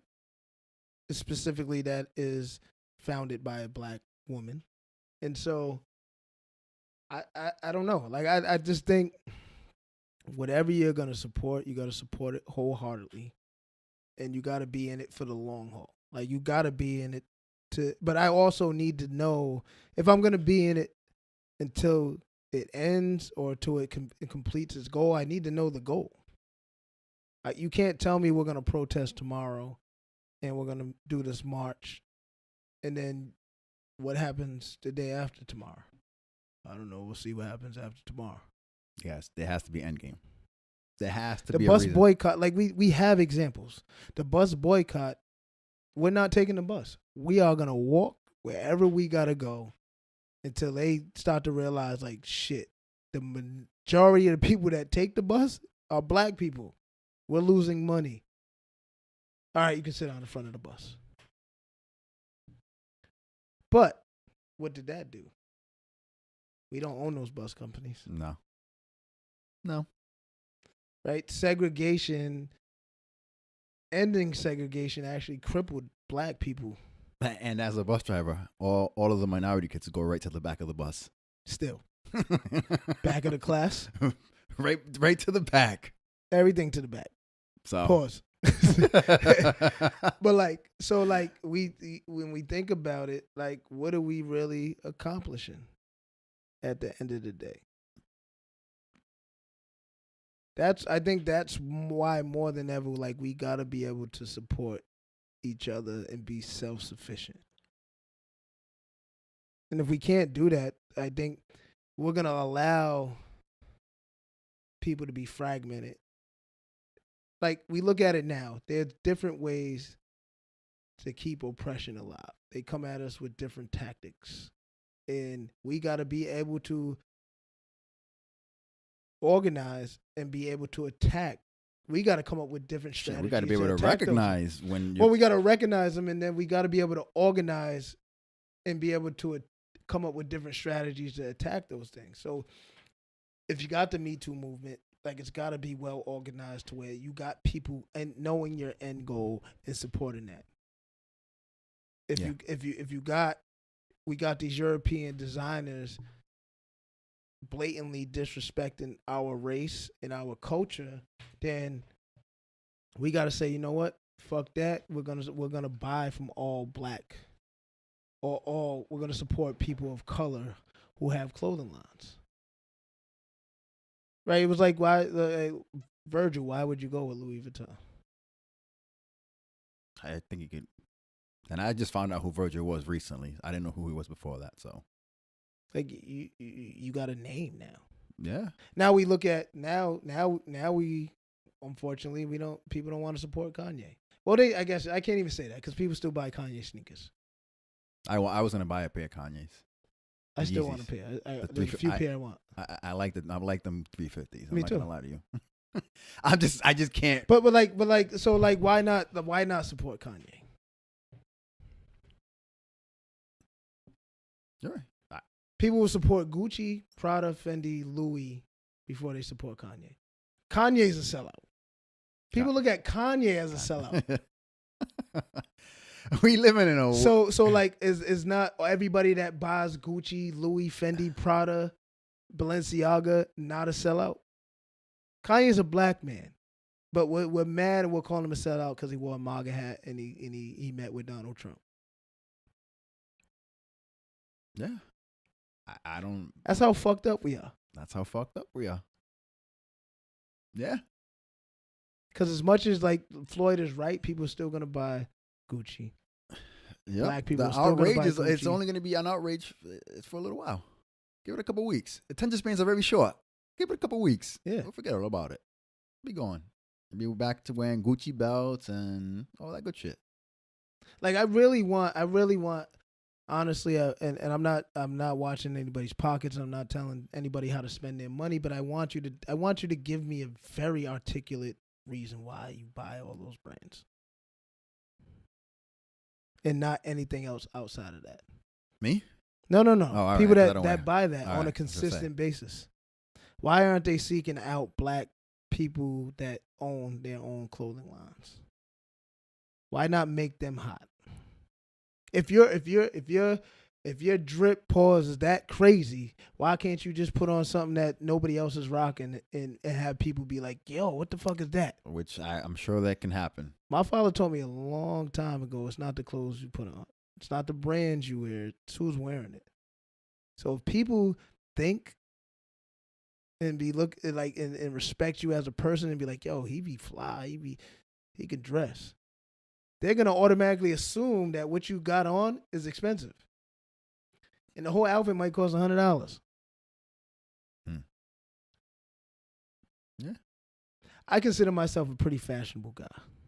Specifically, that is founded by a black woman. And so I don't know. Like, I just think whatever you're going to support, you got to support it wholeheartedly. And you got to be in it for the long haul. Like, you got to be in it but I also need to know if I'm going to be in it until it ends or till it completes its goal. I need to know the goal. You can't tell me we're going to protest tomorrow and we're going to do this march, and then what happens the day after tomorrow? I don't know. We'll see what happens after tomorrow. Yes, there has to be end game. There has to the be bus a reason. boycott. Like, we have examples. The bus boycott. We're not taking the bus. We are gonna walk wherever we gotta go until they start to realize, like, shit, the majority of the people that take the bus are black people. We're losing money. All right, you can sit on the front of the bus. But what did that do? We don't own those bus companies. No. Right? Segregation, ending segregation actually crippled black people. And as a bus driver, all of the minority kids go right to the back of the bus. Still. Back of the class. Right to the back. Everything to the back. So pause. But when we think about it, like, what are we really accomplishing at the end of the day? I think that's why more than ever, like, we gotta be able to support each other and be self-sufficient. And if we can't do that, I think we're gonna allow people to be fragmented. Like, we look at it now, there's different ways to keep oppression alive. They come at us with different tactics. And we got to be able to organize and be able to attack. We got to come up with different strategies. We got to be able to recognize when Well, we got to recognize them, and then we got to be able to organize and be able to come up with different strategies to attack those things. So if you got the Me Too movement, like, it's got to be well organized to where you got people and knowing your end goal and supporting that. We got these European designers blatantly disrespecting our race and our culture, then we got to say, you know what? Fuck that. We're gonna buy from all black, or we're gonna support people of color who have clothing lines. Right? It was like, Virgil, why would you go with Louis Vuitton? I think you could. And I just found out who Virgil was recently. I didn't know who he was before that. So, like, you got a name now. Yeah. Now we look at now we, unfortunately, people don't want to support Kanye. Well, I guess I can't even say that because people still buy Kanye sneakers. I was gonna buy a pair of Kanye's. I still want a pair. There's a few pair I want. I like them 350s. I'm Me not too. gonna lie to you. I just can't. But why not support Kanye? You're right. People will support Gucci, Prada, Fendi, Louis before they support Kanye. Kanye's a sellout. People look at Kanye as a sellout. We living in a so like is not everybody that buys Gucci, Louis, Fendi, Prada, Balenciaga not a sellout? Kanye's a black man, but we're mad and we'll call him a sellout because he wore a MAGA hat and he met with Donald Trump. Yeah, I don't. That's how fucked up we are. That's how fucked up we are. Yeah. Because as much as, like, Floyd is right, people are still gonna buy Gucci. Yeah. Black people The are still gonna outrage buy is Gucci. it's only gonna be an outrage for a little while. Give it a couple weeks. Attention spans are very short. Give it a couple weeks. Yeah. We'll forget all about it. Be gone. Be back to wearing Gucci belts and all that good shit. Like, I really want, honestly, and I'm not watching anybody's pockets. I'm not telling anybody how to spend their money, but I want you to give me a very articulate reason why you buy all those brands, and not anything else outside of that. Me? No. Oh, People right, that buy that all on a right, consistent basis. Why aren't they seeking out black people that own their own clothing lines? Why not make them hot? If your drip pause is that crazy, why can't you just put on something that nobody else is rocking and have people be like, yo, what the fuck is that? Which I'm sure that can happen. My father told me a long time ago, it's not the clothes you put on. It's not the brands you wear. It's who's wearing it. So if people think and and respect you as a person and be like, yo, he be fly, he can dress, they're gonna automatically assume that what you got on is expensive. And the whole outfit might cost $100. Yeah. I consider myself a pretty fashionable guy.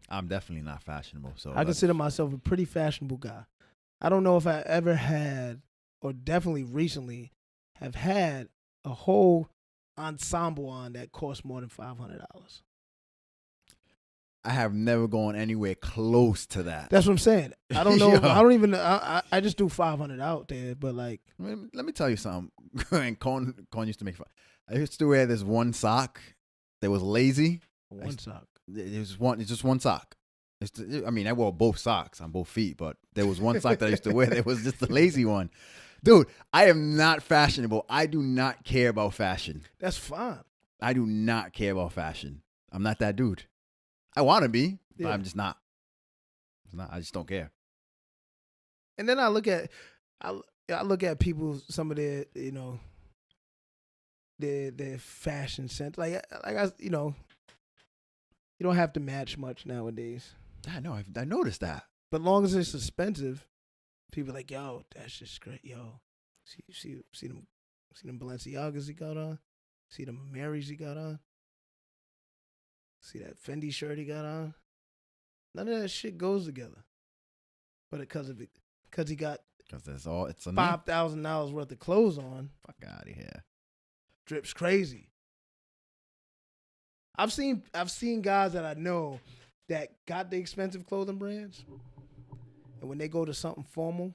I'm definitely not fashionable. So I consider myself a pretty fashionable guy. I don't know if I ever had, or definitely recently have had, a whole ensemble on that cost more than $500. I have never gone anywhere close to that. That's what I'm saying. I don't know. I don't even. I just do 500 out there, but like, let me tell you something. And Con used to make fun. I used to wear this one sock that was lazy. One sock. It's just one sock. I wore both socks on both feet, but there was one sock that I used to wear that was just the lazy one. Dude, I am not fashionable. I do not care about fashion. That's fine. I do not care about fashion. I'm not that dude. I want to be, but I'm just not. I just don't care. And then I look at people, some of their, their fashion sense. You don't have to match much nowadays. I know. I noticed that. But long as it's expensive, people are like, yo, that's just great. Yo, see them Balenciagas he got on? See them Marys he got on? See that Fendi shirt he got on? None of that shit goes together. But because he got it's $5,000 worth of clothes on. Fuck out of here. Drip's crazy. I've seen guys that I know that got the expensive clothing brands, and when they go to something formal,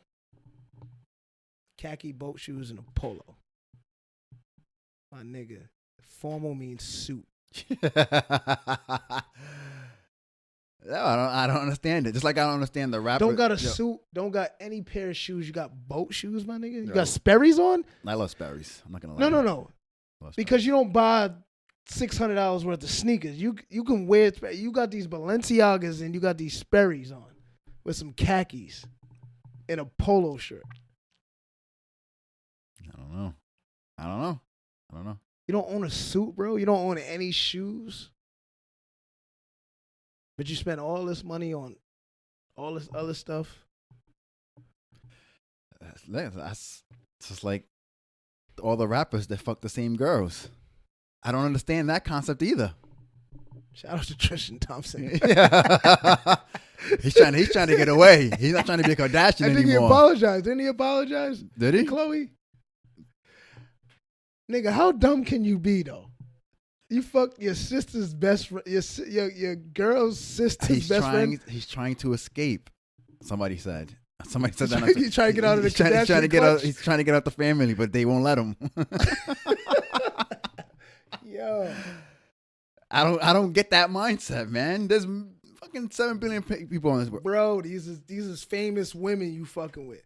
khaki boat shoes and a polo. My nigga, formal means suit. No, I don't understand it. Just like I don't understand the rapper. Don't got a suit. Don't got any pair of shoes. You got boat shoes, my nigga. You got Sperry's on. I love Sperry's. I'm not gonna lie. No. Because you don't buy $600 worth of sneakers. You can wear. You got these Balenciagas and you got these Sperry's on with some khakis and a polo shirt. I don't know. You don't own a suit, bro. You don't own any shoes. But you spend all this money on all this other stuff. That's just like all the rappers that fuck the same girls. I don't understand that concept either. Shout out to Tristan Thompson. Yeah. he's trying to get away. He's not trying to be a Kardashian anymore. I think he apologized. Didn't he apologize? Did he? Chloe? Nigga, how dumb can you be though? You fucked your sister's best friend, your girl's sister's best friend. He's trying to escape. Somebody said that. He's trying to get out of the He's trying to get out the family, but they won't let him. Yo, I don't get that mindset, man. There's fucking 7 billion people on this world. Bro, these is famous women you fucking with.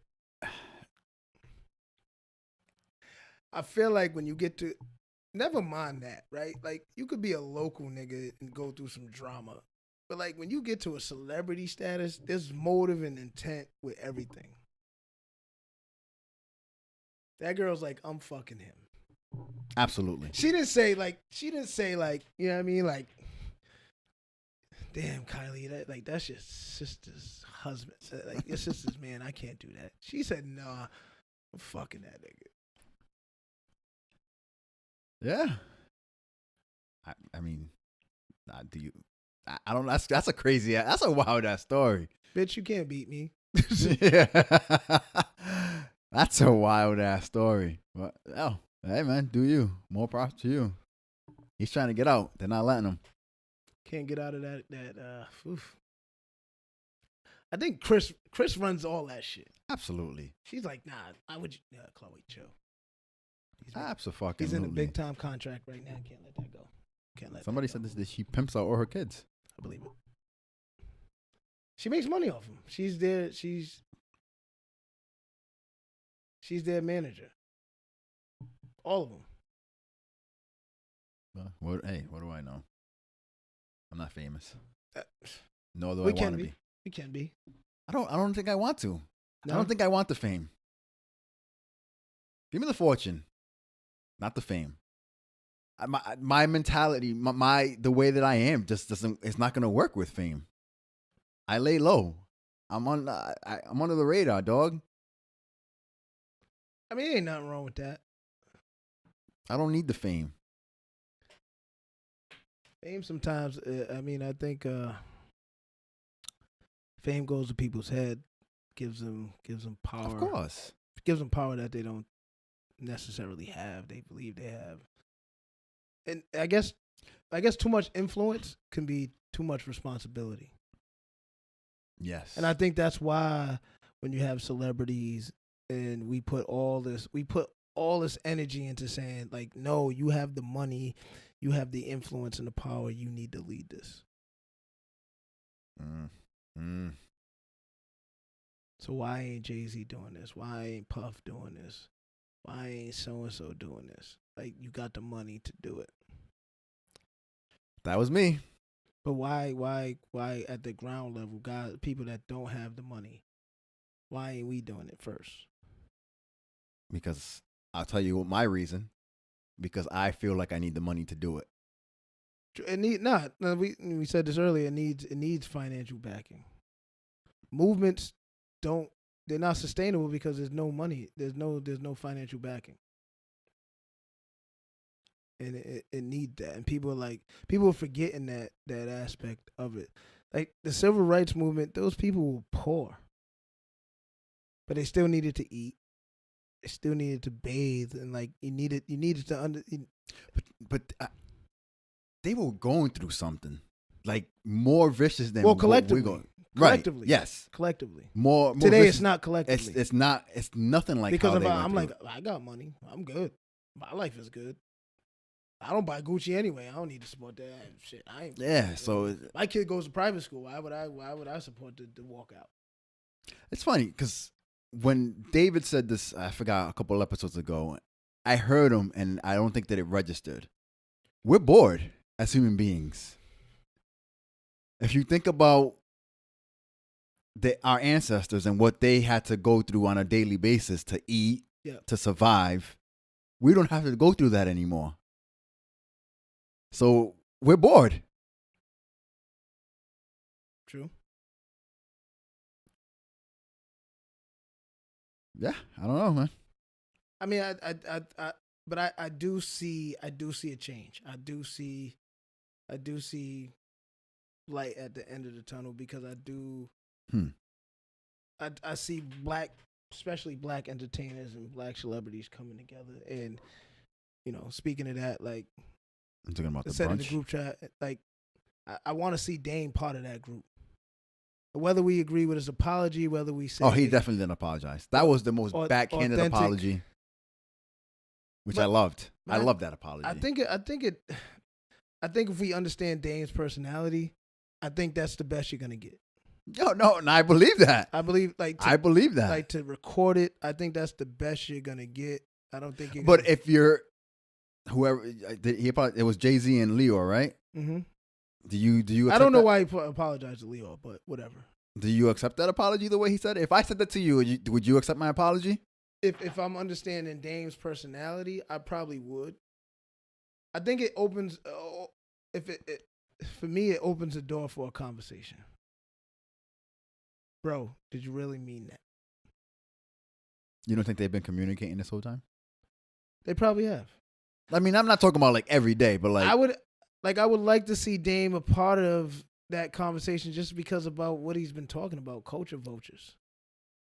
I feel like when you get to, never mind that, right? Like, you could be a local nigga and go through some drama. But, like, when you get to a celebrity status, there's motive and intent with everything. That girl's like, I'm fucking him. Absolutely. She didn't say, like, you know what I mean? Like, damn, Kylie, that's your sister's husband. Like, your sister's man, I can't do that. She said, nah, I'm fucking that nigga. Yeah. I mean, do you? I don't. That's a crazy. That's a wild ass story. Bitch, you can't beat me. Yeah. That's a wild ass story. But hey man, do you? More props to you. He's trying to get out. They're not letting him. Can't get out of that. Oof. I think Chris runs all that shit. Absolutely. She's like, nah. I would. Chloe, chill. Absolutely. He's in a big time contract right now. Can't let that go. Somebody said this. She pimps out all her kids. I believe it. She makes money off him. She's their manager. All of them. What do I know? I'm not famous. Nor do I want to be. We can be. I don't think I want to. No? I don't think I want the fame. Give me the fortune, not the fame. My mentality, the way that I am, just doesn't. It's not going to work with fame. I lay low. I'm under the radar, dog. I mean, ain't nothing wrong with that. I don't need the fame. Fame sometimes. I think fame goes to people's head, gives them power. Of course, gives them power that they don't necessarily have. They believe they have, and I guess too much influence can be too much responsibility. Yes, and I think that's why when you have celebrities and we put all this energy into saying like, no, you have the money, you have the influence and the power, you need to lead this. So why ain't Jay-Z doing this? Why ain't Puff doing this? Why ain't so-and-so doing this? Like, you got the money to do it. That was me. But why at the ground level, people that don't have the money, why ain't we doing it first? Because I'll tell you what my reason. Because I feel like I need the money to do it. We said this earlier. It needs financial backing. Movements they're not sustainable because there's no money. There's no financial backing. And it needs that. And people are forgetting that aspect of it. Like the civil rights movement, those people were poor. But they still needed to eat. They still needed to bathe, and like you needed to But they were going through something like more vicious than collectively. What we're going. Collectively, right? Yes, collectively. More today, vicious. It's not collectively. It's not. It's nothing like because how if they I'm went like, I got money, I'm good. My life is good. I don't buy Gucci anyway. I don't need to support that shit. I ain't. Yeah. So my kid goes to private school. Why would I support the walkout? It's funny because when David said this, I forgot a couple episodes ago, I heard him and I don't think that it registered. We're bored as human beings. If you think about our ancestors and what they had to go through on a daily basis to eat, to survive, we don't have to go through that anymore. So we're bored. True. Yeah, I don't know, man. I mean, but I do see a change. I do see light at the end of the tunnel because I do. I see especially black entertainers and black celebrities coming together, and speaking of that, like I'm talking about the brunch. In the group chat, like I want to see Dame part of that group. Whether we agree with his apology, whether we say he definitely didn't apologize. That was the most backhanded authentic apology, which I loved. I love that apology. I think if we understand Dame's personality, I think that's the best you're gonna get. No, and I believe that. I believe I believe that. Like to record it, I think that's the best you're gonna get. I don't think. But if you're whoever it was Jay-Z and Leo, right? Mm-hmm. Do you? I don't know why he apologized to Leo, but whatever. Do you accept that apology the way he said it? If I said that to you, would you accept my apology? If I'm understanding Dame's personality, I probably would. I think it opens. For me, it opens the door for a conversation. Bro, did you really mean that? You don't think they've been communicating this whole time? They probably have. I mean, I'm not talking about like every day, but like I would like to see Dame a part of that conversation just because about what he's been talking about, culture vultures.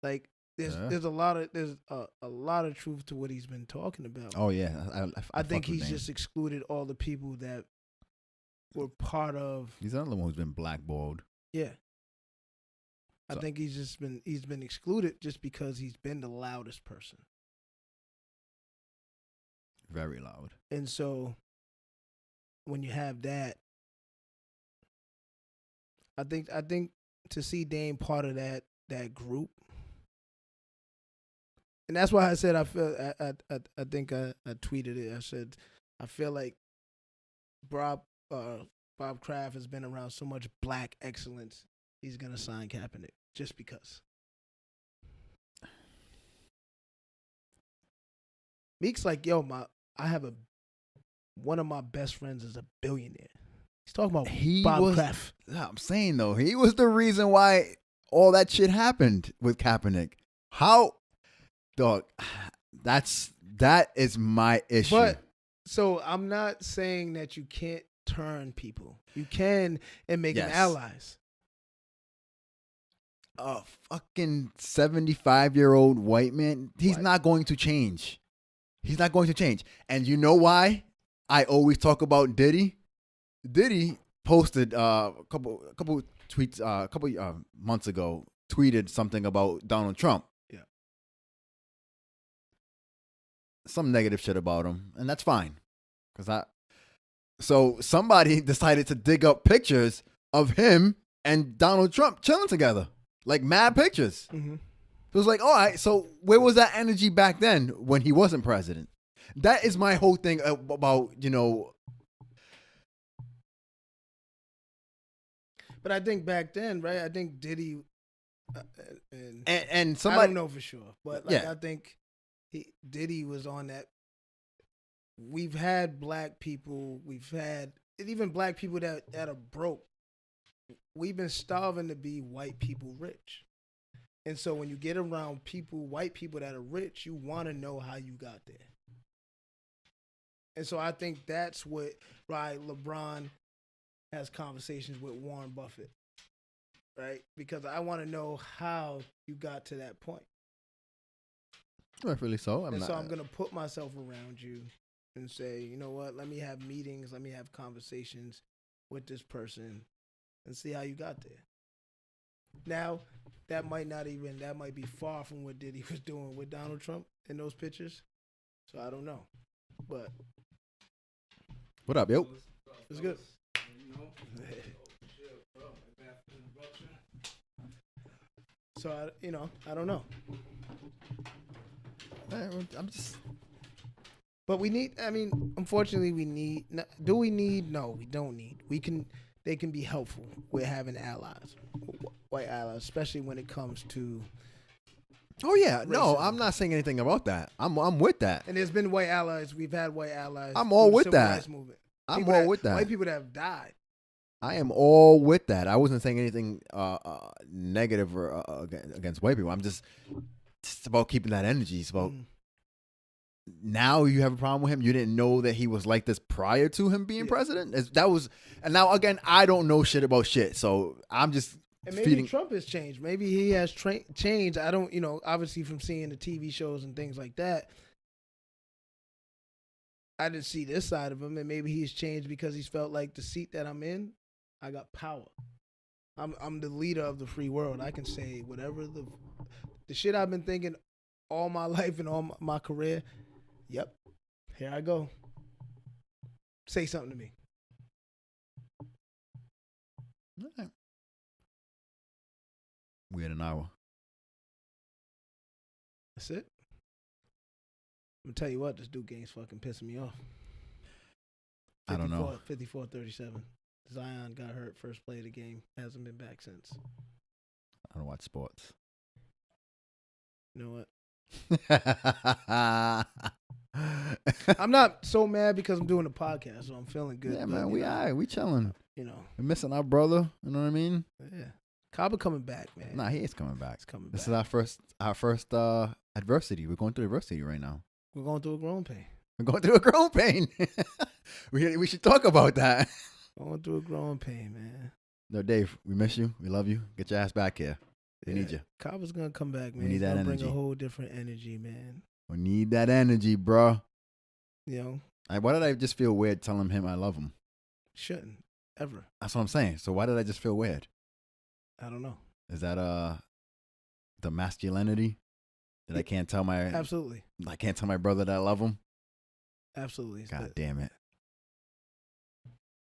Like there's a lot of truth to what he's been talking about. Oh yeah, I think he's just excluded all the people that were part of. He's another one who's been blackballed. Yeah. So. I think he's been excluded just because he's been the loudest person. Very loud. And so when you have that, I think to see Dame part of that group, and that's why I said I think I tweeted it. I said I feel like Bob Kraft has been around so much black excellence. He's gonna sign Kaepernick just because. Meek's like, yo, one of my best friends is a billionaire. He's talking about Bob Kraft. I'm saying though, he was the reason why all that shit happened with Kaepernick. How, dog? That is my issue. But so I'm not saying that you can't turn people. You can and make them allies. A fucking 75-year-old white man, he's not going to change. He's not going to change. And you know why I always talk about Diddy? Diddy posted a couple tweets a couple months ago, tweeted something about Donald Trump. Yeah. Some negative shit about him, and that's fine. So somebody decided to dig up pictures of him and Donald Trump chilling together. Like mad pictures. Mm-hmm. It was like, all right, so where was that energy back then when he wasn't president? That is my whole thing about, But I think back then, right? I think Diddy and somebody, I don't know for sure, but I think Diddy was on that. We've had black people, even black people that are broke. We've been starving to be white people rich. And so when you get around white people that are rich, you want to know how you got there. And so I think that's what, right, LeBron has conversations with Warren Buffett, right? Because I want to know how you got to that point. Rightfully so. So I'm going to put myself around you and say, you know what, let me have meetings, let me have conversations with this person and see how you got there. Now, that might be far from what Diddy was doing with Donald Trump in those pictures. So I don't know. But what up, yo? It's good. So I don't know. I'm just. But unfortunately, we need. Do we need? No, we don't need. They can be helpful with having allies, white allies, especially when it comes to. Oh yeah, racism. No, I'm not saying anything about that. I'm with that. And there's been white allies. We've had white allies. I'm all with Civil that. Rights movement. I'm all with that. White people that have died. I am all with that. I wasn't saying anything negative or against white people. I'm just about keeping that energy. It's about now you have a problem with him. You didn't know that he was like this prior to him being president. And now again, I don't know shit about shit. So I'm just. And maybe Trump has changed. Maybe he has changed. I don't, obviously from seeing the TV shows and things like that, I didn't see this side of him. And maybe he's changed because he's felt like the seat that I'm in, I got power. I'm the leader of the free world. I can say whatever the shit I've been thinking all my life and all my career. Yep, here I go. Say something to me. All right. We had an hour. That's it. I'm gonna tell you what, this Duke game's fucking pissing me off. I don't know. 54-37. Zion got hurt first play of the game. Hasn't been back since. I don't watch sports. You know what? I'm not so mad because I'm doing a podcast, so I'm feeling good. Yeah, man, we chilling. We're missing our brother. You know what I mean? Yeah. Kaep coming back, man. Nah, he is coming back. He's coming back. This is our first adversity. We're going through adversity right now. We're going through a growing pain. We're going through a growing pain. we should talk about that. Going through a growing pain, man. No, Dave, we miss you. We love you. Get your ass back here. We need you. Kaep's gonna come back, man. We need that energy. Bring a whole different energy, man. We need that energy, bro. Why did I just feel weird telling him I love him? Shouldn't. ever. That's what I'm saying. So why did I just feel weird? I don't know. Is that the masculinity that I can't tell my absolutely. I can't tell my brother that I love him? Absolutely. God damn it.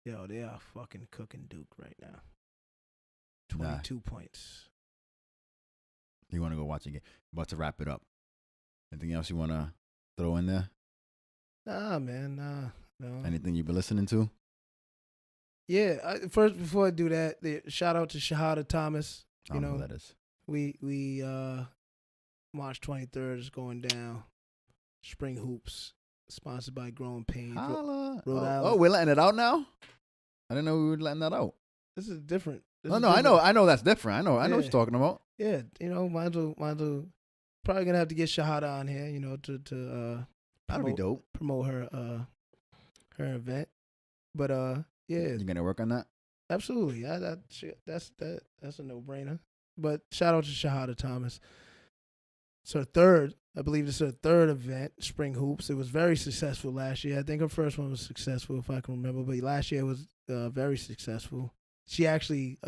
Yo, they are fucking cooking Duke right now. 22 points. You want to go watch a game? About to wrap it up. Anything else you want to throw in there? Nah, man. No. Anything you've been listening to? Yeah. First, before I do that, shout out to Shahada Thomas. I don't know who that is. We March 23rd is going down. Spring Hoops, sponsored by Growing Pains. Rhode Island. Oh, we're letting it out now? I didn't know we were letting that out. This is different. I know that's different. I know what you're talking about. Yeah, might as well. Probably gonna have to get Shahada on here, to that'd be dope. Promote her event. But yeah, you gonna work on that? Absolutely. That's a no-brainer. But shout out to Shahada Thomas. It's her third, I believe it's her third event, Spring Hoops. It was very successful last year. I think her first one was successful, if I can remember. But last year was very successful. She actually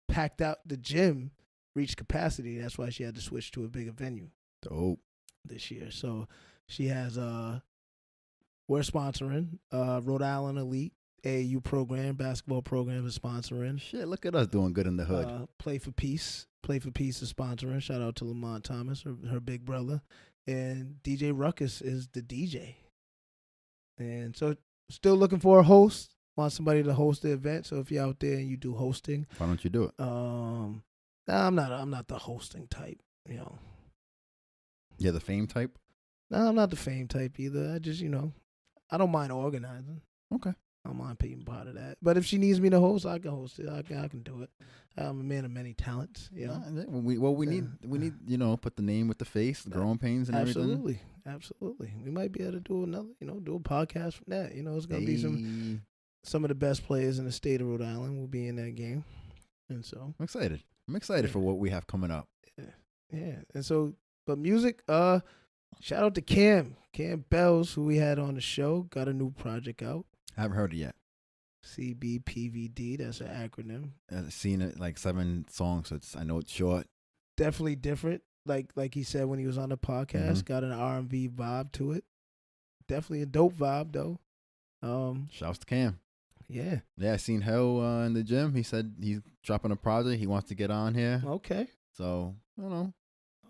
packed out the gym, reached capacity. That's why she had to switch to a bigger venue. Dope. This year. So she has, we're sponsoring Rhode Island Elite. AAU program, basketball program is sponsoring. Shit, look at us doing good in the hood. Play for Peace. Play for Peace is sponsoring. Shout out to Lamont Thomas, her big brother. And DJ Ruckus is the DJ. And so still looking for a host. Want somebody to host the event. So if you're out there and you do hosting. Why don't you do it? I'm not the hosting type, You're the fame type? No, I'm not the fame type either. I just, I don't mind organizing. Okay. I don't mind being part of that. But if she needs me to host, I can host it. I can do it. I'm a man of many talents. We need put the name with the face, the growing pains and everything. Absolutely. We might be able to do another, do a podcast from that. It's gonna be some of the best players in the state of Rhode Island will be in that game. And so I'm excited for what we have coming up. Yeah. And so, but music, shout out to Cam Bells, who we had on the show, got a new project out. I haven't heard it yet. CBPVD, that's an acronym. I've seen it like 7 songs, so I know it's short. Definitely different. Like he said when he was on the podcast, got an R&B vibe to it. Definitely a dope vibe though. Shouts to Cam. Yeah. Yeah, I seen Hill in the gym. He said he's dropping a project. He wants to get on here. Okay. So I don't know.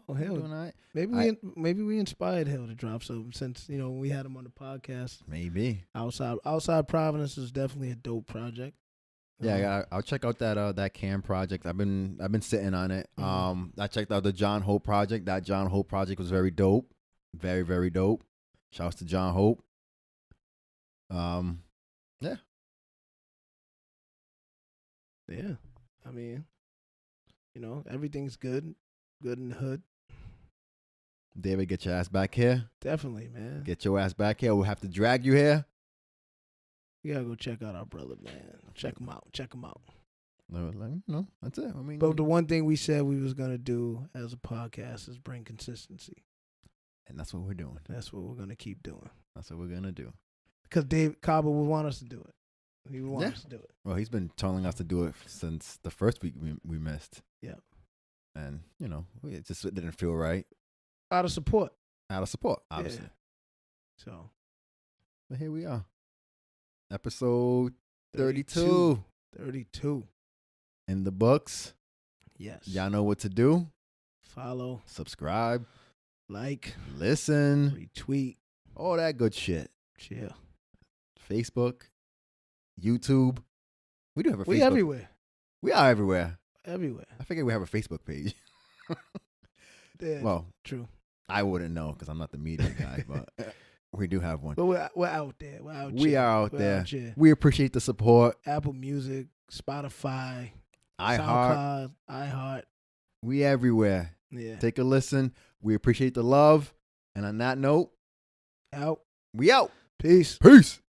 Oh, Hill. Right. Maybe we inspired Hill to drop something since we had him on the podcast. Maybe outside Providence is definitely a dope project. Yeah, I'll check out that Cam project. I've been sitting on it. I checked out the John Hope project. That John Hope project was very dope, very very dope. Shouts to John Hope. Yeah. Yeah, I mean, everything's good in the hood. David, get your ass back here. Definitely, man. Get your ass back here. We'll have to drag you here. We gotta go check out our brother, man. Check him out. No, that's it. I mean, but the one thing we said we was gonna do as a podcast is bring consistency, and that's what we're doing. That's what we're gonna keep doing. That's what we're gonna do. Because Dave Cabo would want us to do it. He would want us to do it. Well, he's been telling us to do it since the first week we missed. Yeah. And it just didn't feel right. Out of support, obviously. Yeah. So, but here we are. Episode 32. 32. In the books. Yes. Y'all know what to do. Follow. Subscribe. Like. Listen. Retweet. All that good shit. Chill. Facebook. YouTube. We do have a Facebook. We everywhere. We are everywhere. Everywhere. I figured we have a Facebook page. Yeah, well, true. I wouldn't know because I'm not the media guy, but we do have one. But we're out there. We are out there. We appreciate the support. Apple Music, Spotify, iHeart. We everywhere. Yeah. Take a listen. We appreciate the love. And on that note, out. We out. Peace. Peace.